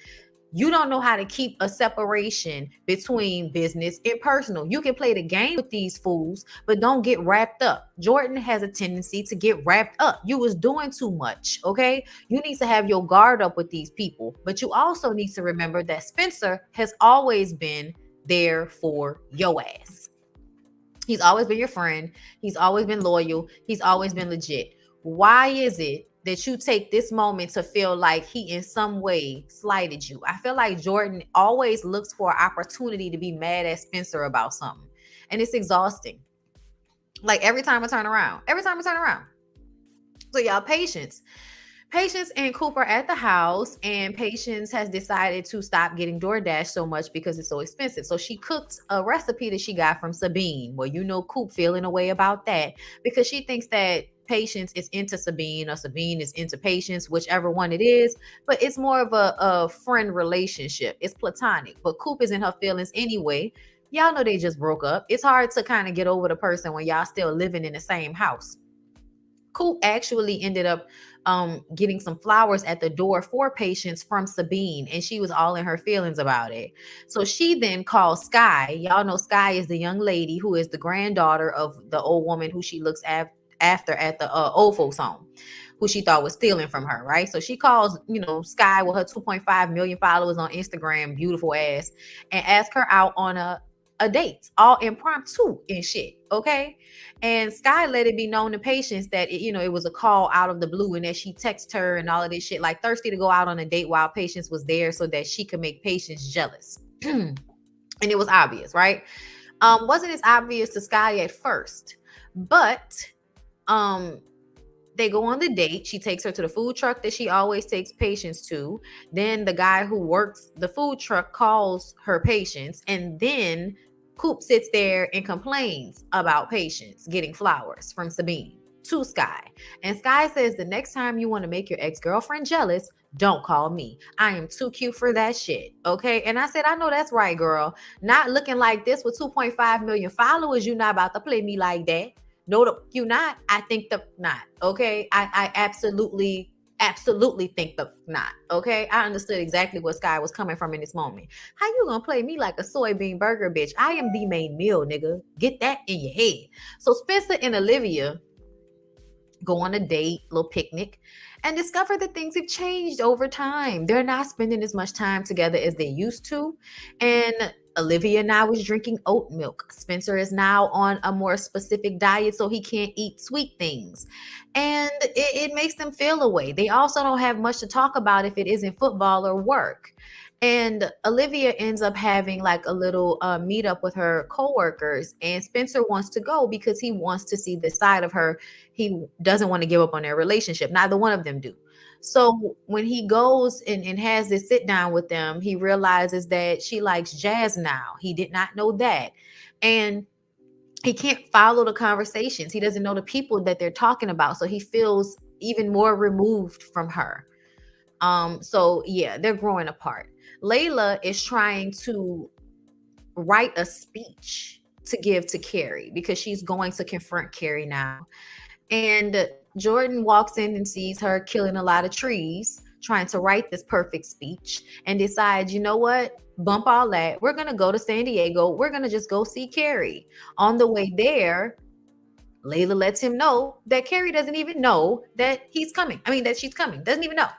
You don't know how to keep a separation between business and personal. You can play the game with these fools, but don't get wrapped up. Jordan has a tendency to get wrapped up. You was doing too much, okay? You need to have your guard up with these people, but you also need to remember that Spencer has always been there for your ass. He's always been your friend. He's always been loyal. He's always been legit. Why is it that you take this moment to feel like he in some way slighted you? I feel like Jordan always looks for an opportunity to be mad at Spencer about something. And it's exhausting. Like every time I turn around. So y'all, Patience and Cooper at the house, and Patience has decided to stop getting DoorDash so much because it's so expensive. So she cooked a recipe that she got from Sabine. Well, Coop feeling a way about that because she thinks that Patience is into Sabine or Sabine is into Patience, whichever one it is, but it's more of a friend relationship. It's platonic, but Coop is in her feelings anyway. Y'all know they just broke up. It's hard to kind of get over the person when y'all still living in the same house. Coop actually ended up getting some flowers at the door for Patience from Sabine, and she was all in her feelings about it. So she then called Sky. Y'all know Sky is the young lady who is the granddaughter of the old woman who she looks after at the old folks home, who she thought was stealing from her, right? So she calls, Sky with her 2.5 million followers on Instagram, beautiful ass, and asks her out on a date, all impromptu and shit, okay? And Sky let it be known to Patience that it was a call out of the blue, and that she texted her and all of this shit, like thirsty to go out on a date while Patience was there so that she could make Patience jealous. And it was obvious, right? Wasn't as obvious to Sky at first, but they go on the date. She takes her to the food truck that she always takes Patience to. Then the guy who works the food truck calls her Patience, and then Coop sits there and complains about Patience getting flowers from Sabine to Sky. And Sky says, the next time you want to make your ex-girlfriend jealous, don't call me. I am too cute for that shit. Okay. And I said, I know that's right, girl. Not looking like this with 2.5 million followers. You're not about to play me like that. No, you not. I think the not. Okay. I absolutely think the not. Okay. I understood exactly where Sky was coming from in this moment. How you gonna play me like a soybean burger, bitch? I am the main meal, nigga. Get that in your head. So Spencer and Olivia go on a date, little picnic, and discover that things have changed over time. They're not spending as much time together as they used to. And Olivia now is drinking oat milk. Spencer is now on a more specific diet, so he can't eat sweet things. And it makes them feel away. They also don't have much to talk about if it isn't football or work. And Olivia ends up having like a little meetup with her coworkers, and Spencer wants to go because he wants to see the side of her. He doesn't want to give up on their relationship. Neither one of them do. So when he goes and has this sit down with them, he realizes that she likes jazz now. He did not know that. And he can't follow the conversations. He doesn't know the people that they're talking about. So he feels even more removed from her. So yeah, they're growing apart. Layla is trying to write a speech to give to Carrie because she's going to confront Carrie now. And Jordan walks in and sees her killing a lot of trees, trying to write this perfect speech, and decides, you know what? Bump all that. We're going to go to San Diego. We're going to just go see Carrie. On the way there, Layla lets him know that Carrie doesn't even know that he's coming. I mean, that she's coming. Doesn't even know.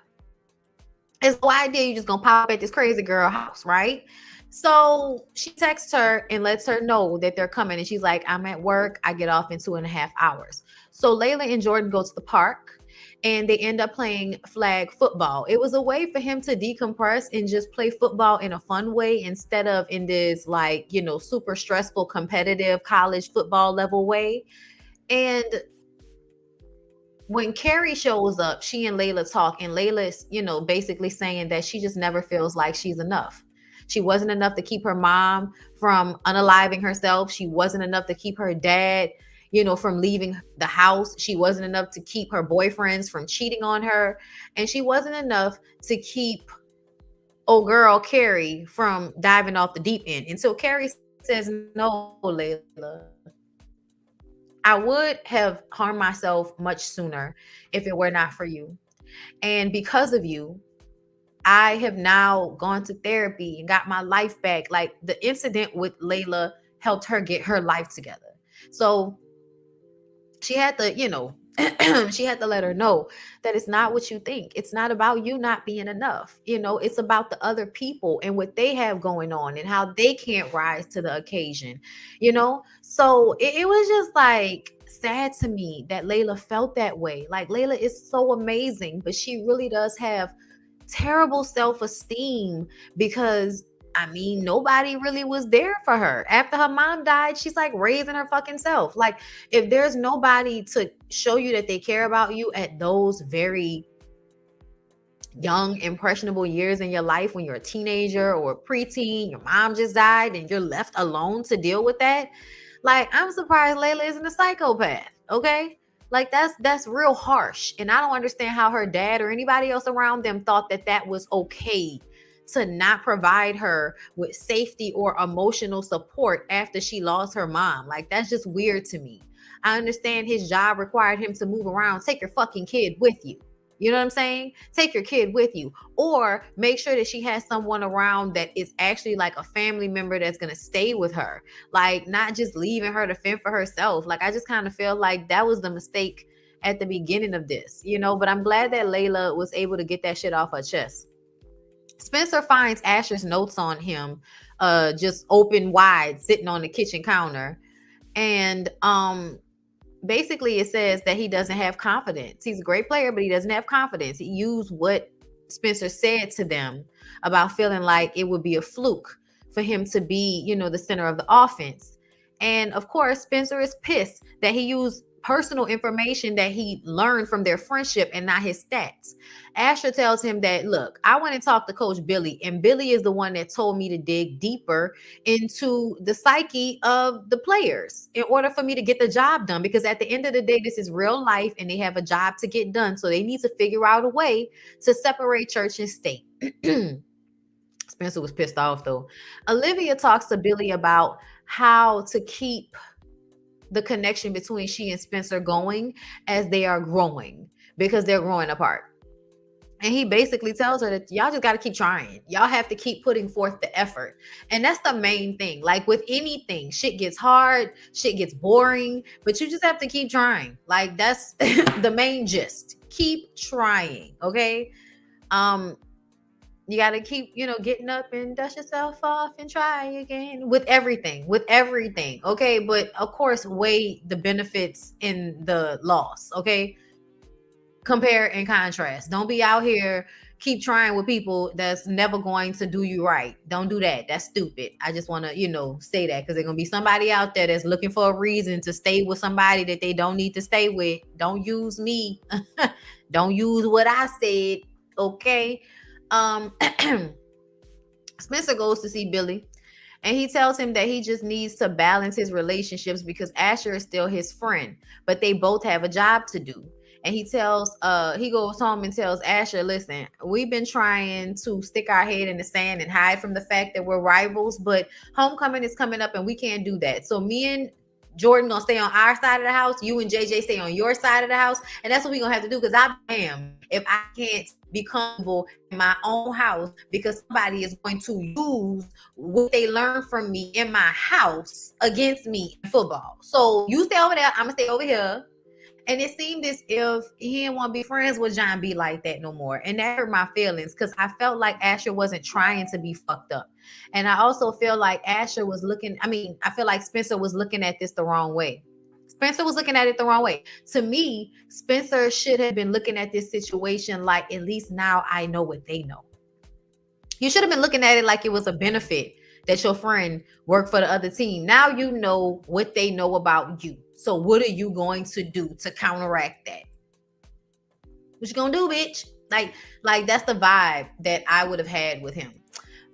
It's no idea you just gonna pop up at this crazy girl house, right? So she texts her and lets her know that they're coming. And she's like, I'm at work. I get off in 2.5 hours. So Layla and Jordan go to the park and they end up playing flag football. It was a way for him to decompress and just play football in a fun way instead of in this like, super stressful, competitive college football level way. And when Carrie shows up, she and Layla talk, and Layla is, basically saying that she just never feels like she's enough. She wasn't enough to keep her mom from unaliving herself. She wasn't enough to keep her dad, from leaving the house. She wasn't enough to keep her boyfriends from cheating on her. And she wasn't enough to keep old girl Carrie from diving off the deep end. And so Carrie says, no, Layla. I would have harmed myself much sooner if it were not for you. And because of you, I have now gone to therapy and got my life back. Like the incident with Layla helped her get her life together. So she had to, she had to let her know that it's not what you think. It's not about you not being enough. It's about the other people and what they have going on and how they can't rise to the occasion, So it was just like sad to me that Layla felt that way. Like Layla is so amazing, but she really does have terrible self-esteem because nobody really was there for her. After her mom died, she's like raising her fucking self. Like, if there's nobody to show you that they care about you at those very young, impressionable years in your life when you're a teenager or a preteen, your mom just died and you're left alone to deal with that. Like, I'm surprised Layla isn't a psychopath, okay? Like, that's real harsh. And I don't understand how her dad or anybody else around them thought that was okay to not provide her with safety or emotional support after she lost her mom. Like, that's just weird to me. I understand his job required him to move around. Take your fucking kid with you. You know what I'm saying? Take your kid with you, or make sure that she has someone around that is actually like a family member that's going to stay with her. Like, not just leaving her to fend for herself. Like, I just kind of feel like that was the mistake at the beginning of this, you know, but I'm glad that Layla was able to get that shit off her chest. Spencer finds Asher's notes on him, just open wide, sitting on the kitchen counter. And basically it says that he doesn't have confidence. He's a great player, but he doesn't have confidence. He used what Spencer said to them about feeling like it would be a fluke for him to be, you know, the center of the offense. And of course, Spencer is pissed that he used personal information that he learned from their friendship and not his stats. Asher tells him that, look, I want to talk to Coach Billy, and Billy is the one that told me to dig deeper into the psyche of the players in order for me to get the job done. Because at the end of the day, this is real life and they have a job to get done. So they need to figure out a way to separate church and state. Spencer was pissed off though. Olivia talks to Billy about how to keep the connection between she and Spencer going as they are growing, because they're growing apart. And he basically tells her that y'all just got to keep trying. Y'all have to keep putting forth the effort. And that's the main thing. Like with anything, shit gets hard, shit gets boring, but you just have to keep trying. Like that's the main gist. Keep trying, okay? You got to keep, you know, getting up and dust yourself off and try again with everything, okay? But of course, weigh the benefits in the loss, okay? Compare and contrast. Don't be out here keep trying with people that's never going to do you right. Don't do that. That's stupid. I just want to, you know, say that because there's going to be somebody out there that's looking for a reason to stay with somebody that they don't need to stay with. Don't use me. Don't use what I said, okay? Spencer goes to see Billy and he tells him that he just needs to balance his relationships because Asher is still his friend, but they both have a job to do. And he goes home and tells Asher, listen, we've been trying to stick our head in the sand and hide from the fact that we're rivals, but homecoming is coming up and we can't do that. So me and Jordan gonna stay on our side of the house, you and JJ stay on your side of the house, and that's what we're gonna have to do, because I am if I can't be comfortable in my own house because somebody is going to use what they learned from me in my house against me in football. So you stay over there, I'm gonna stay over here. And it seemed as if he didn't want to be friends with John B like that no more. And that hurt my feelings because I felt like Asher wasn't trying to be fucked up. And I also feel like I feel like Spencer was looking at this the wrong way. Spencer was looking at it the wrong way. To me, Spencer should have been looking at this situation like, at least now I know what they know. You should have been looking at it like it was a benefit that your friend worked for the other team. Now you know what they know about you. So what are you going to do to counteract that? What you gonna do, bitch? Like that's the vibe that I would have had with him.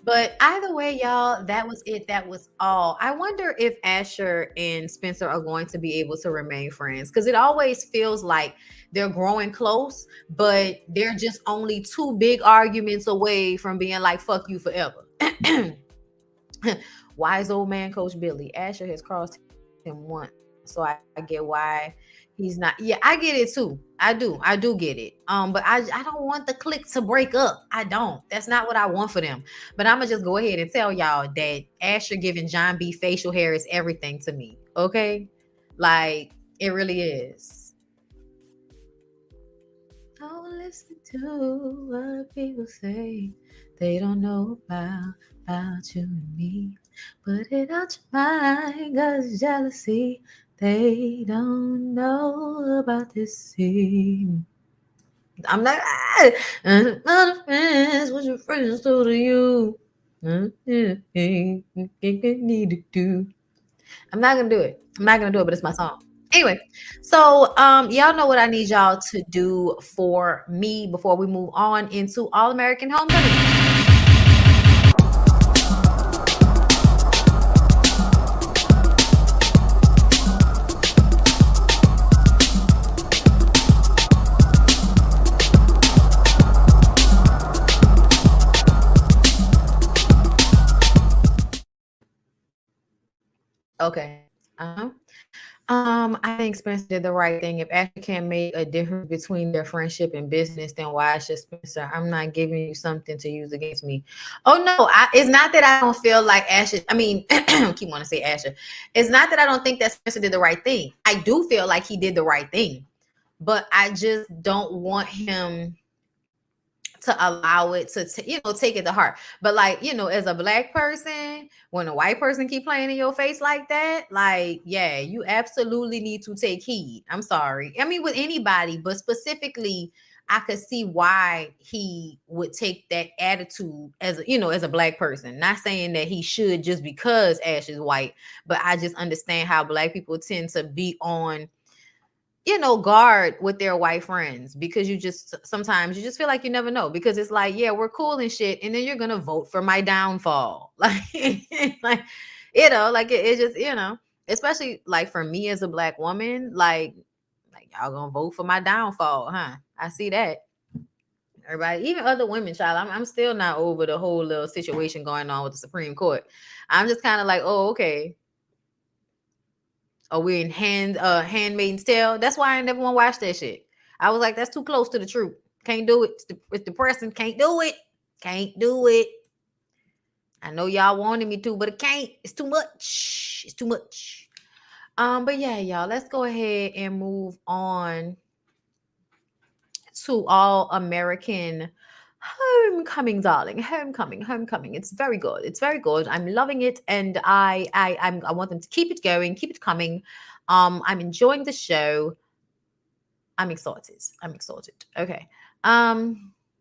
But either way, y'all, that was it. That was all. I wonder if Asher and Spencer are going to be able to remain friends, because it always feels like they're growing close, but they're just only two big arguments away from being like, fuck you forever. Wise old man, Coach Billy. Asher has crossed him once, so I get why he's not. Yeah, I get it too. I do get it. But I don't want the clique to break up. I don't. That's not what I want for them. But I'm gonna just go ahead and tell y'all that Asher giving John B facial hair is everything to me. Okay, like it really is. Don't listen to what people say. They don't know about you and me. Put it out your mind, 'cause jealousy. They don't know about this scene. I'm like, other friends, what your friends told you. Need to do. I'm not gonna do it. But it's my song. Anyway, so y'all know what I need y'all to do for me before we move on into All American Homecoming. Okay. I think Spencer did the right thing. If Ashley can't make a difference between their friendship and business, then why should Spencer? I'm not giving you something to use against me. Oh no, it's not that I don't feel like Ashley. I mean, keep wanting to say Ashley. It's not that I don't think that Spencer did the right thing. I do feel like he did the right thing. but I just don't want him to allow it to take it to heart. But like, as a black person, when a white person keep playing in your face like that, like, yeah, you absolutely need to take heed. I'm sorry. I mean, with anybody, but specifically, I could see why he would take that attitude as a black person. Not saying that he should just because Ash is white, but I just understand how black people tend to be on guard with their white friends, because sometimes you just feel like you never know, because it's like, yeah, we're cool and shit, and then you're gonna vote for my downfall. Like, like, like it just, especially like for me as a black woman, like y'all gonna vote for my downfall, huh? I see that. Everybody, even other women, child, I'm still not over the whole little situation going on with the Supreme Court. I'm just kind of like, oh, okay. Or we in Handmaid's Tale. That's why I never want to watch that shit. I was like, that's too close to the truth. Can't do it. It's depressing. Can't do it. Can't do it. I know y'all wanted me to, but it can't. It's too much. It's too much. But yeah, y'all, let's go ahead and move on to All American Homecoming, darling. Homecoming. It's very good. It's very good. I'm loving it, and I want them to keep it going, keep it coming. I'm enjoying the show. I'm excited. Okay. I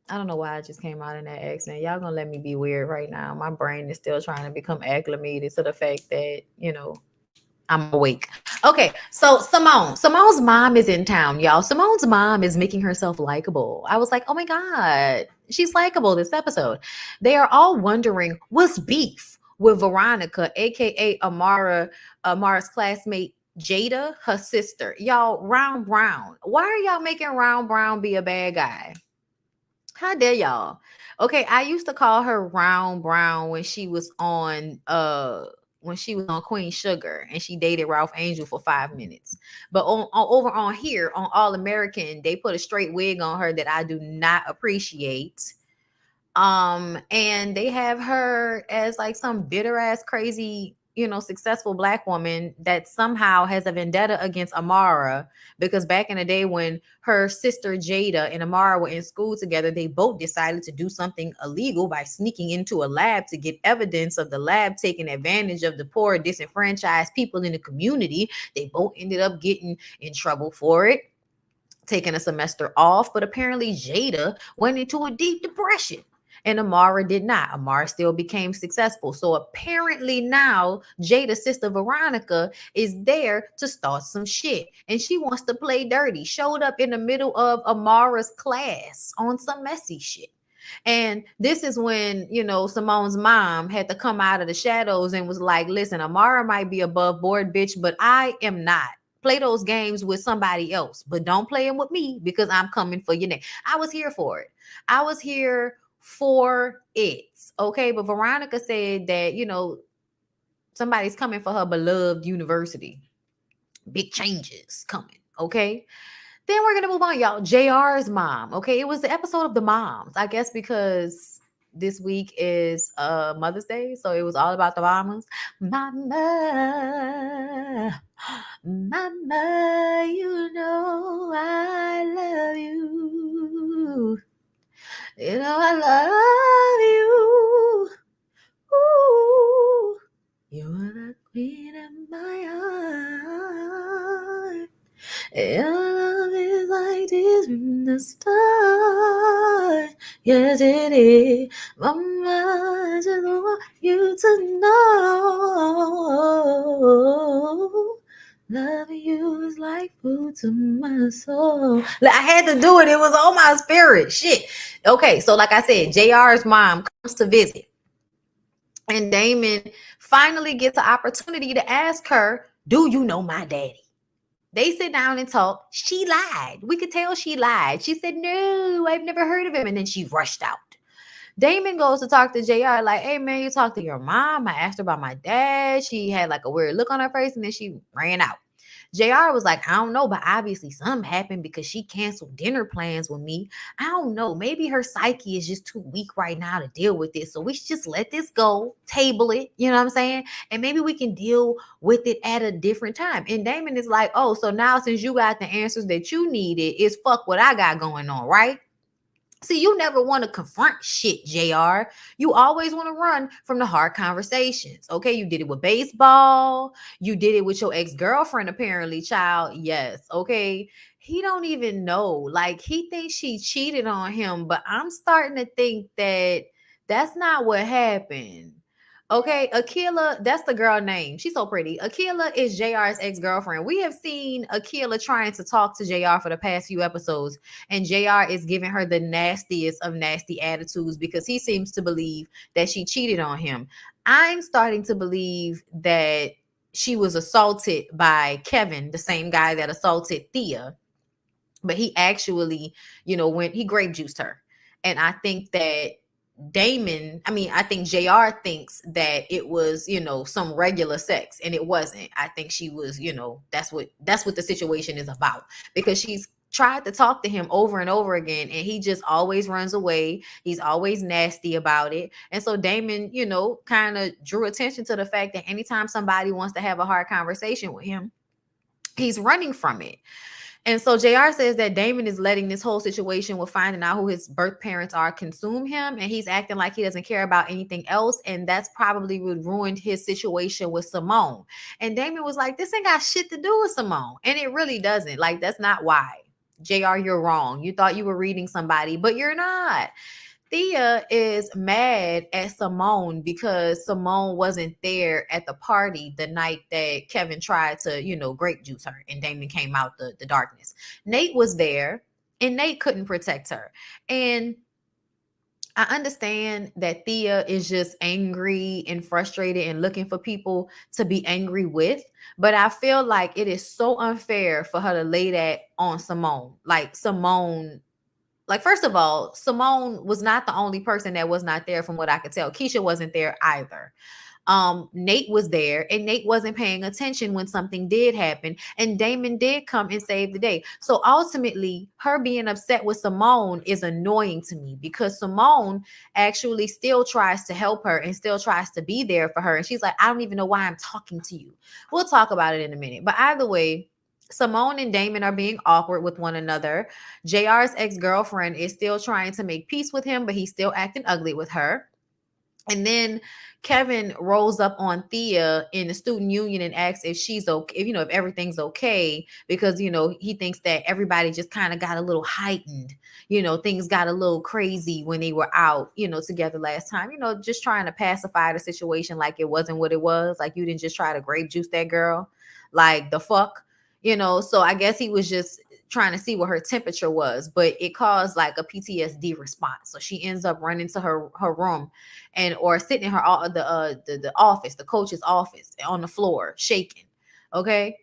don't know why I just came out in that accent. Y'all gonna let me be weird right now. My brain is still trying to become acclimated to the fact that, I'm awake. Okay, so Simone's mom is in town, y'all. Simone's mom is making herself likable. I was like, oh my God, she's likable this episode. They are all wondering what's beef with Veronica, aka Amara's classmate Jada, her sister. Y'all, Round Brown. Why are y'all making Round Brown be a bad guy? How dare y'all? Okay, I used to call her Round Brown when she was on Queen Sugar and she dated Ralph Angel for 5 minutes. But over on here on All American, they put a straight wig on her that I do not appreciate. And they have her as like some bitter ass crazy, successful black woman that somehow has a vendetta against Amara, because back in the day when her sister Jada and Amara were in school together, they both decided to do something illegal by sneaking into a lab to get evidence of the lab taking advantage of the poor, disenfranchised people in the community. They both ended up getting in trouble for it, taking a semester off, but apparently Jada went into a deep depression. And Amara did not. Amara still became successful. So apparently now Jada's sister Veronica is there to start some shit. And she wants to play dirty. Showed up in the middle of Amara's class on some messy shit. And this is when, Simone's mom had to come out of the shadows and was like, listen, Amara might be above board, bitch, but I am not. Play those games with somebody else, but don't play them with me, because I'm coming for your neck. I was here for it. I was here for it. Okay. But Veronica said that, somebody's coming for her beloved university. Big changes coming. Okay. Then we're going to move on, y'all. JR's mom. Okay. It was the episode of the moms, I guess, because this week is Mother's Day. So it was all about the mamas. Mama, I love you. I love you. Ooh, you're the queen of my heart. Your love is like this from the start. Yes, it is. Mama, I just want you to know. Loving you is like food to my soul. I had to do it. It was on my spirit. Shit. Okay, so like I said, JR's mom comes to visit. And Damon finally gets an opportunity to ask her, do you know my daddy? They sit down and talk. She lied. We could tell she lied. She said, no, I've never heard of him. And then she rushed out. Damon goes to talk to JR like, hey, man, you talked to your mom? I asked her about my dad. She had like a weird look on her face, and then she ran out. JR was like, I don't know, but obviously something happened because she canceled dinner plans with me. I don't know. Maybe her psyche is just too weak right now to deal with this. So we should just let this go, table it. You know what I'm saying? And maybe we can deal with it at a different time. And Damon is like, oh, so now since you got the answers that you needed, it's fuck what I got going on, right? See, you never want to confront shit, JR. You always want to run from the hard conversations. Okay, you did it with baseball. You did it with your ex-girlfriend, apparently, child. Yes, okay. He don't even know. Like, he thinks she cheated on him, but I'm starting to think that that's not what happened. Okay, Akila, that's the girl name. She's so pretty. Akila is JR's ex-girlfriend. We have seen Akila trying to talk to JR for the past few episodes, and JR is giving her the nastiest of nasty attitudes because he seems to believe that she cheated on him. I'm starting to believe that she was assaulted by Kevin, the same guy that assaulted Thea, but he actually, when he grape juiced her. And I think that I think JR thinks that it was, some regular sex, and it wasn't. I think she was, that's what the situation is about, because she's tried to talk to him over and over again, and he just always runs away. He's always nasty about it. And so Damon, kind of drew attention to the fact that anytime somebody wants to have a hard conversation with him, he's running from it. And so JR says that Damon is letting this whole situation with finding out who his birth parents are consume him, and he's acting like he doesn't care about anything else, and that's probably what ruined his situation with Simone. And Damon was like, this ain't got shit to do with Simone, and it really doesn't. Like, that's not why. JR, you're wrong. You thought you were reading somebody, but you're not. Thea is mad at Simone because Simone wasn't there at the party the night that Kevin tried to, grape juice her and Damon came out the darkness. Nate was there and Nate couldn't protect her. And I understand that Thea is just angry and frustrated and looking for people to be angry with, but I feel like it is so unfair for her to lay that on Simone. Like, first of all, Simone was not the only person that was not there from what I could tell. Keisha wasn't there either. Nate was there, and Nate wasn't paying attention when something did happen, and Damon did come and save the day. So ultimately, her being upset with Simone is annoying to me, because Simone actually still tries to help her and still tries to be there for her. And she's like, I don't even know why I'm talking to you. We'll talk about it in a minute. But either way, Simone and Damon are being awkward with one another. JR's ex-girlfriend is still trying to make peace with him, but he's still acting ugly with her. And then Kevin rolls up on Thea in the student union and asks if she's okay, if everything's okay, because, he thinks that everybody just kind of got a little heightened. Things got a little crazy when they were out, together last time, just trying to pacify the situation like it wasn't what it was. Like, you didn't just try to grape juice that girl. Like, the fuck? So I guess he was just trying to see what her temperature was, but it caused like a PTSD response. So she ends up running to her room or sitting in her the office, the coach's office, on the floor, shaking. Okay.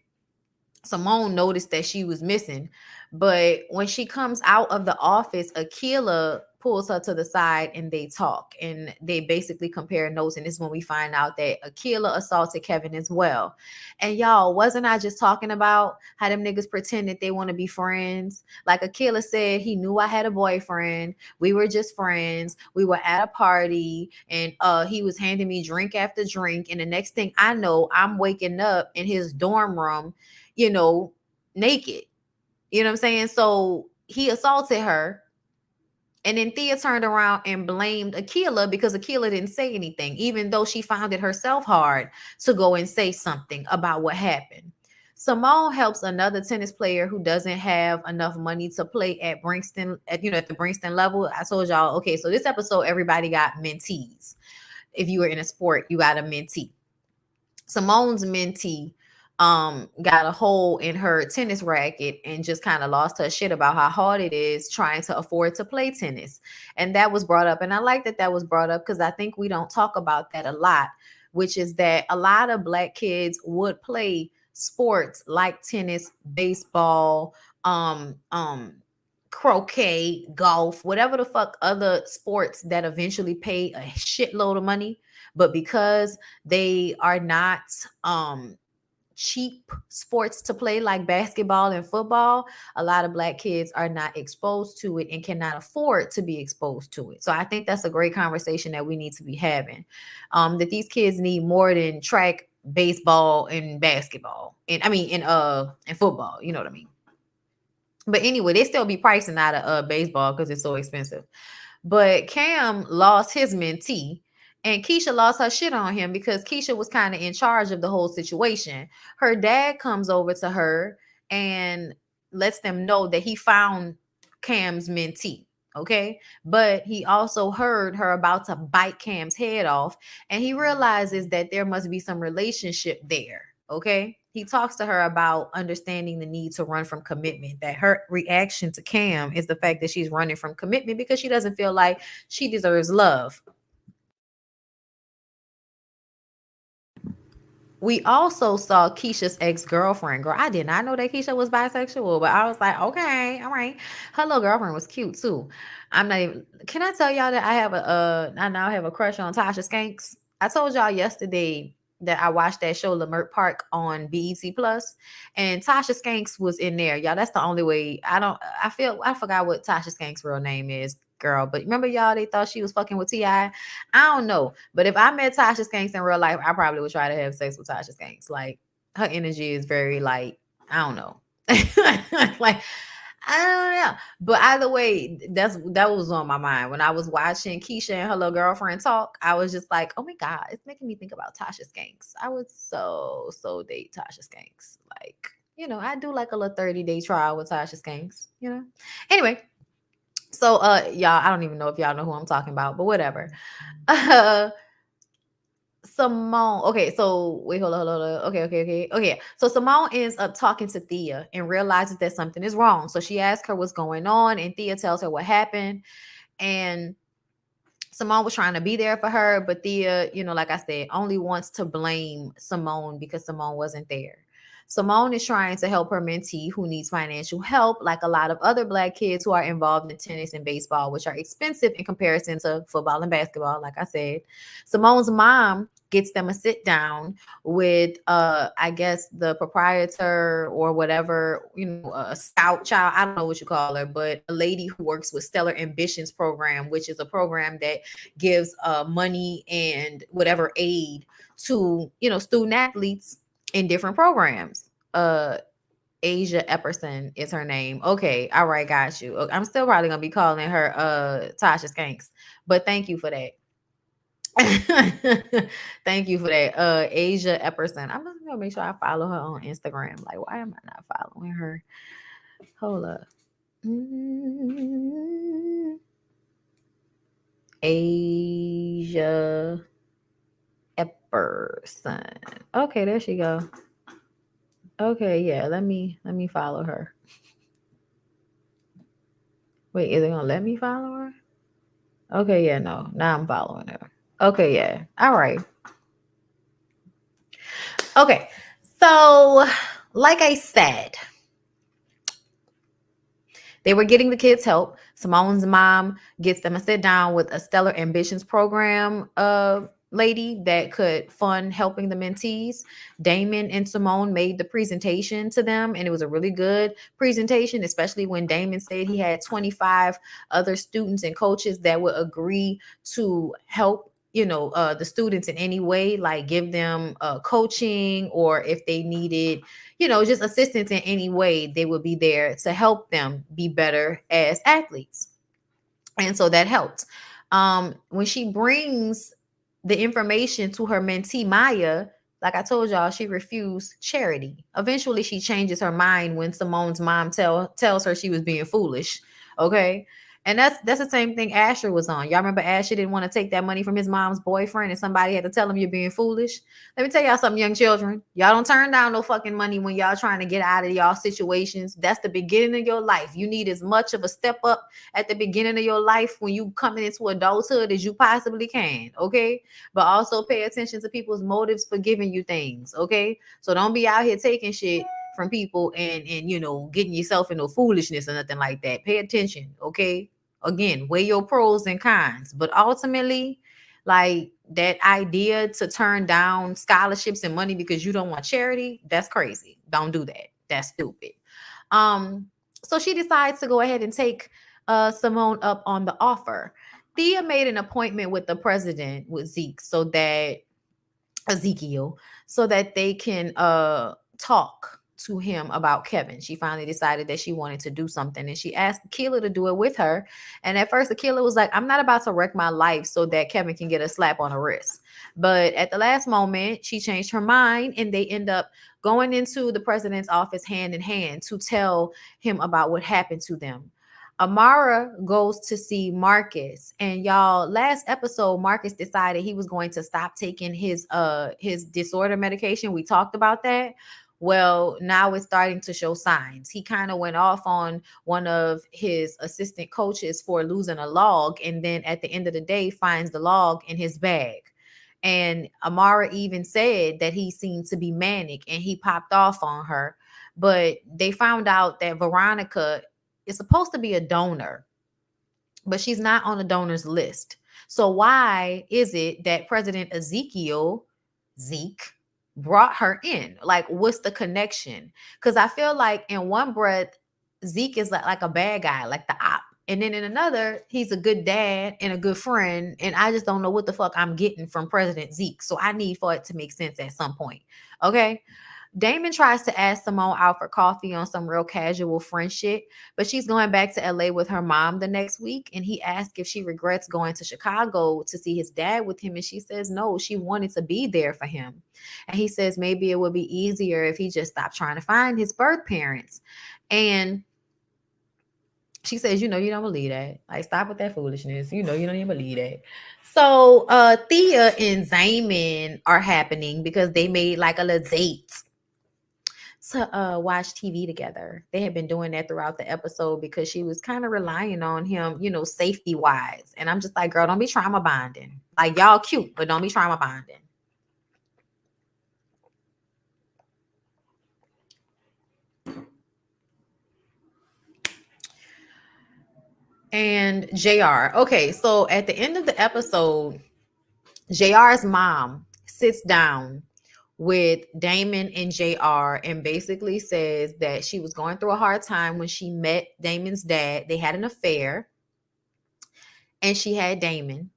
Simone noticed that she was missing, but when she comes out of the office, Akila pulls her to the side and they talk, and they basically compare notes. And this is when we find out that Akila assaulted Kevin as well. And y'all, wasn't I just talking about how them niggas pretend that they want to be friends? Like, Akila said, he knew I had a boyfriend. We were just friends. We were at a party, and he was handing me drink after drink. And the next thing I know, I'm waking up in his dorm room, naked. You know what I'm saying? So he assaulted her. And then Thea turned around and blamed Akila because Akila didn't say anything, even though she found it herself hard to go and say something about what happened. Simone helps another tennis player who doesn't have enough money to play at Brixton, at the Brixton level. I told y'all, okay, so this episode, everybody got mentees. If you were in a sport, you got a mentee. Simone's mentee got a hole in her tennis racket and just kind of lost her shit about how hard it is trying to afford to play tennis. And that was brought up. And I like that was brought up because I think we don't talk about that a lot, which is that a lot of Black kids would play sports like tennis, baseball, croquet, golf, whatever the fuck other sports that eventually pay a shitload of money. But because they are not cheap sports to play like basketball and football, a lot of Black kids are not exposed to it and cannot afford to be exposed to it. So I think that's a great conversation that we need to be having. That these kids need more than track, baseball, and basketball, and I mean in football. You know what I mean? But anyway, they still be pricing out of baseball because it's so expensive. But Cam lost his mentee, and Keisha lost her shit on him because Keisha was kind of in charge of the whole situation. Her dad comes over to her and lets them know that he found Cam's mentee. Okay. But he also heard her about to bite Cam's head off, and he realizes that there must be some relationship there. Okay. He talks to her about understanding the need to run from commitment, that her reaction to Cam is the fact that she's running from commitment because she doesn't feel like she deserves love. We also saw Keisha's ex-girlfriend. Girl, I did not know that Keisha was bisexual, but I was like, okay, all right. Her little girlfriend was cute too. I'm not even. Can I tell y'all that I now have a crush on Tasha Skanks? I told y'all yesterday that I watched that show Lamert Park on BET Plus, and Tasha Skanks was in there. Y'all, that's the only way. I forgot what Tasha Skanks' real name is, girl. But remember, y'all, they thought she was fucking with T.I. I don't know. But if I met Tasha Skanks in real life, I probably would try to have sex with Tasha Skanks. Like, her energy is very, like, I don't know. Like, I don't know. But either way, that was on my mind. When I was watching Keisha and her little girlfriend talk, I was just like, oh my God, it's making me think about Tasha Skanks. I would so date Tasha Skanks. Like, I do like a little 30-day trial with Tasha Skanks. Anyway, so y'all, I don't even know if y'all know who I'm talking about, but whatever. Simone. Okay, so wait, hold on. Okay. So Simone ends up talking to Thea and realizes that something is wrong. So she asks her what's going on, and Thea tells her what happened. And Simone was trying to be there for her, but Thea, like I said, only wants to blame Simone because Simone wasn't there. Simone is trying to help her mentee who needs financial help, like a lot of other Black kids who are involved in tennis and baseball, which are expensive in comparison to football and basketball, like I said. Simone's mom gets them a sit down with I guess the proprietor or whatever, a scout child, I don't know what you call her, but a lady who works with Stellar Ambitions program, which is a program that gives money and whatever aid to student athletes in different programs. Asia Epperson is her name. Okay, all right, got you. I'm still probably gonna be calling her Tasha Skanks, but thank you for that. Thank you for that. Asia Epperson. I'm just gonna make sure I follow her on Instagram. Like, why am I not following her? Hold up. Asia Epperson. Okay, there she go. Okay, yeah. Let me follow her. Wait, is it gonna let me follow her? Okay, yeah, no. Now I'm following her. Okay, yeah. All right. Okay. So, like I said, they were getting the kids help. Simone's mom gets them to sit down with a Stellar Ambitions program lady that could fund helping the mentees. Damon and Simone made the presentation to them, and it was a really good presentation, especially when Damon said he had 25 other students and coaches that would agree to help the students in any way, like give them coaching, or if they needed just assistance in any way, they would be there to help them be better as athletes. And so that helped. When she brings the information to her mentee Maya, like I told y'all, she refused charity. Eventually she changes her mind when Simone's mom tells her she was being foolish. Okay. And that's the same thing Asher was on. Y'all remember Asher didn't want to take that money from his mom's boyfriend, and somebody had to tell him you're being foolish. Let me tell y'all something, young children. Y'all don't turn down no fucking money when y'all trying to get out of y'all situations. That's the beginning of your life. You need as much of a step up at the beginning of your life when you coming into adulthood as you possibly can. Okay. But also pay attention to people's motives for giving you things. Okay. So don't be out here taking shit from people and getting yourself into foolishness or nothing like that. Pay attention. Okay. Again, weigh your pros and cons, but ultimately, like, that idea to turn down scholarships and money because you don't want charity, that's crazy. Don't do that. That's stupid. Um, so she decides to go ahead and take Simone up on the offer. Thea made an appointment with the president with Zeke so that Ezekiel so that they can talk to him about Kevin. She finally decided that she wanted to do something and she asked Akila to do it with her. And at first Akila was like, I'm not about to wreck my life so that Kevin can get a slap on the wrist. But at the last moment, she changed her mind and they end up going into the president's office hand in hand to tell him about what happened to them. Amara goes to see Marcus, and y'all, last episode Marcus decided he was going to stop taking his disorder medication. We talked about that. Well, now it's starting to show signs. He kind of went off on one of his assistant coaches for losing a log, and then at the end of the day finds the log in his bag. And Amara even said that he seemed to be manic and he popped off on her. But they found out that Veronica is supposed to be a donor, but she's not on the donors list. So why is it that President Zeke, brought her in? Like, what's the connection? Because I feel like in one breath, Zeke is like a bad guy, like the op. And then in another, he's a good dad and a good friend. And I just don't know what the fuck I'm getting from President Zeke. So I need for it to make sense at some point. Okay. Damon tries to ask Simone out for coffee on some real casual friend shit, but she's going back to LA with her mom the next week. And he asks if she regrets going to Chicago to see his dad with him. And she says no, she wanted to be there for him. And he says maybe it would be easier if he just stopped trying to find his birth parents. And she says, you don't believe that. Like, stop with that foolishness. You don't even believe that. So Thea and Damon are happening because they made like a little date to watch TV together. They had been doing that throughout the episode because she was kind of relying on him, safety wise. And I'm just like, girl, don't be trauma bonding. Like, y'all cute, but don't be trauma bonding. And JR. Okay, so at the end of the episode, JR's mom sits down with Damon and JR and basically says that she was going through a hard time when she met Damon's dad. They had an affair and she had Damon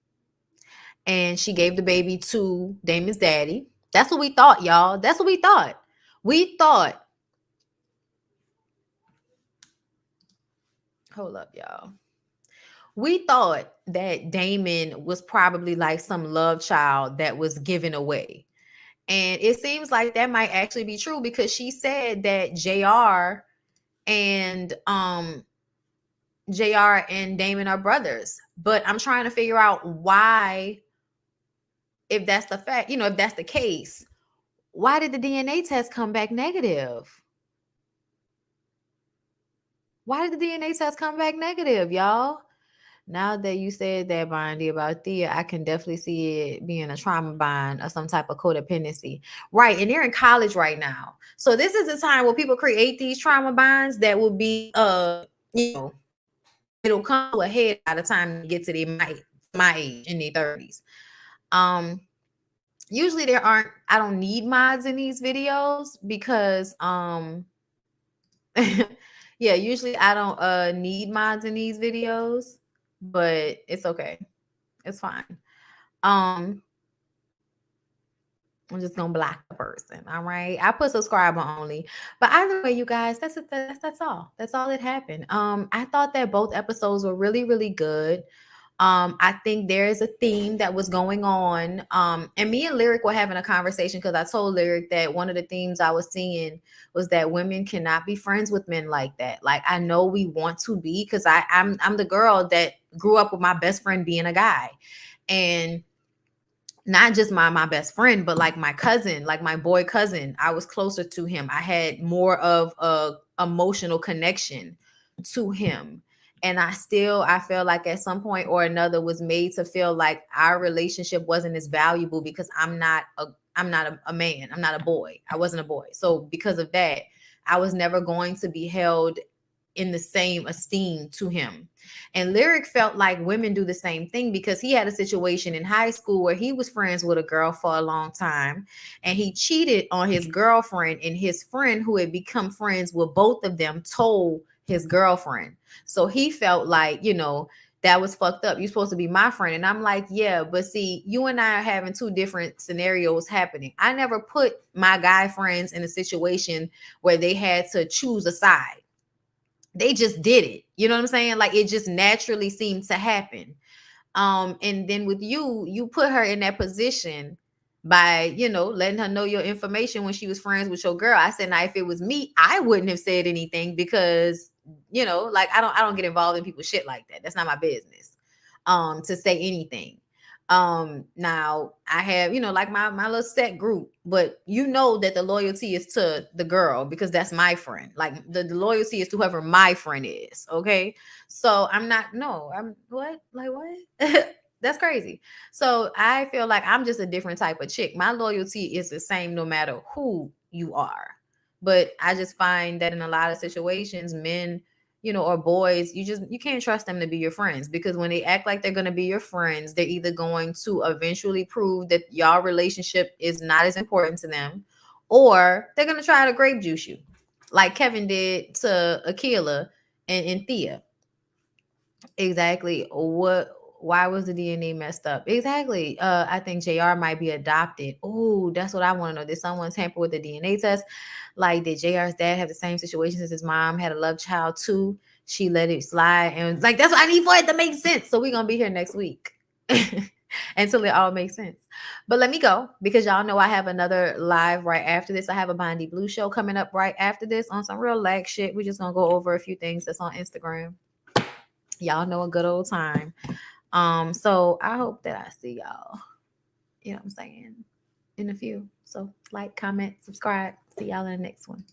and she gave the baby to Damon's daddy. That's what we thought, y'all. That's what we thought. Hold up, y'all. We thought that Damon was probably like some love child that was given away. And it seems like that might actually be true because she said that JR and Damon are brothers. But I'm trying to figure out why, if that's the fact, if that's the case, why did the DNA test come back negative? Why did the DNA test come back negative, y'all? Now that you said that, Bondy, about Thea, I can definitely see it being a trauma bond or some type of codependency. Right. And they're in college right now. So this is the time where people create these trauma bonds that will be, it'll come to a head by the time they get to my age in their 30s. Usually I don't need mods in these videos because, yeah, usually I don't need mods in these videos. But it's okay. It's fine. I'm just gonna block the person. All right. I put subscriber only. But either way, you guys, that's all. That's all that happened. I thought that both episodes were really, really good. I think there is a theme that was going on. And me and Lyric were having a conversation because I told Lyric that one of the themes I was seeing was that women cannot be friends with men like that. Like, I know we want to be because I'm the girl that grew up with my best friend being a guy. And not just my best friend, but like my cousin, like my boy cousin, I was closer to him. I had more of a emotional connection to him. And I feel like at some point or another was made to feel like our relationship wasn't as valuable because I'm not a man. I'm not a boy. I wasn't a boy. So because of that, I was never going to be held in the same esteem to him. And Lyric felt like women do the same thing because he had a situation in high school where he was friends with a girl for a long time and he cheated on his girlfriend, and his friend who had become friends with both of them told his girlfriend. So he felt like, that was fucked up. You're supposed to be my friend. And I'm like, yeah, but see, you and I are having two different scenarios happening. I never put my guy friends in a situation where they had to choose a side. They just did it. You know what I'm saying? Like it just naturally seemed to happen. And then with you put her in that position by, letting her know your information when she was friends with your girl. I said, now if it was me, I wouldn't have said anything because, like I don't get involved in people's shit like that. That's not my business. To say anything. Now I have, like my little set group, but that the loyalty is to the girl because that's my friend. Like the loyalty is to whoever my friend is. Okay. So I'm what? Like what? That's crazy. So I feel like I'm just a different type of chick. My loyalty is the same no matter who you are. But I just find that in a lot of situations, men, or boys, you can't trust them to be your friends because when they act like they're going to be your friends, they're either going to eventually prove that y'all relationship is not as important to them, or they're going to try to grape juice you like Kevin did to Akila and Thea. Exactly. Why was the DNA messed up? Exactly. I think JR might be adopted. Oh, that's what I want to know. Did someone tamper with the DNA test? Like, did JR's dad have the same situation as his mom had a love child too? She let it slide. And like, that's what I need for it to make sense. So we're going to be here next week until it all makes sense. But let me go because y'all know I have another live right after this. I have a BondyBlue show coming up right after this on some real lag shit. We're just going to go over a few things that's on Instagram. Y'all know a good old time. So I hope that I see y'all, you know what I'm saying, in a few. So like, comment, subscribe. See y'all in the next one.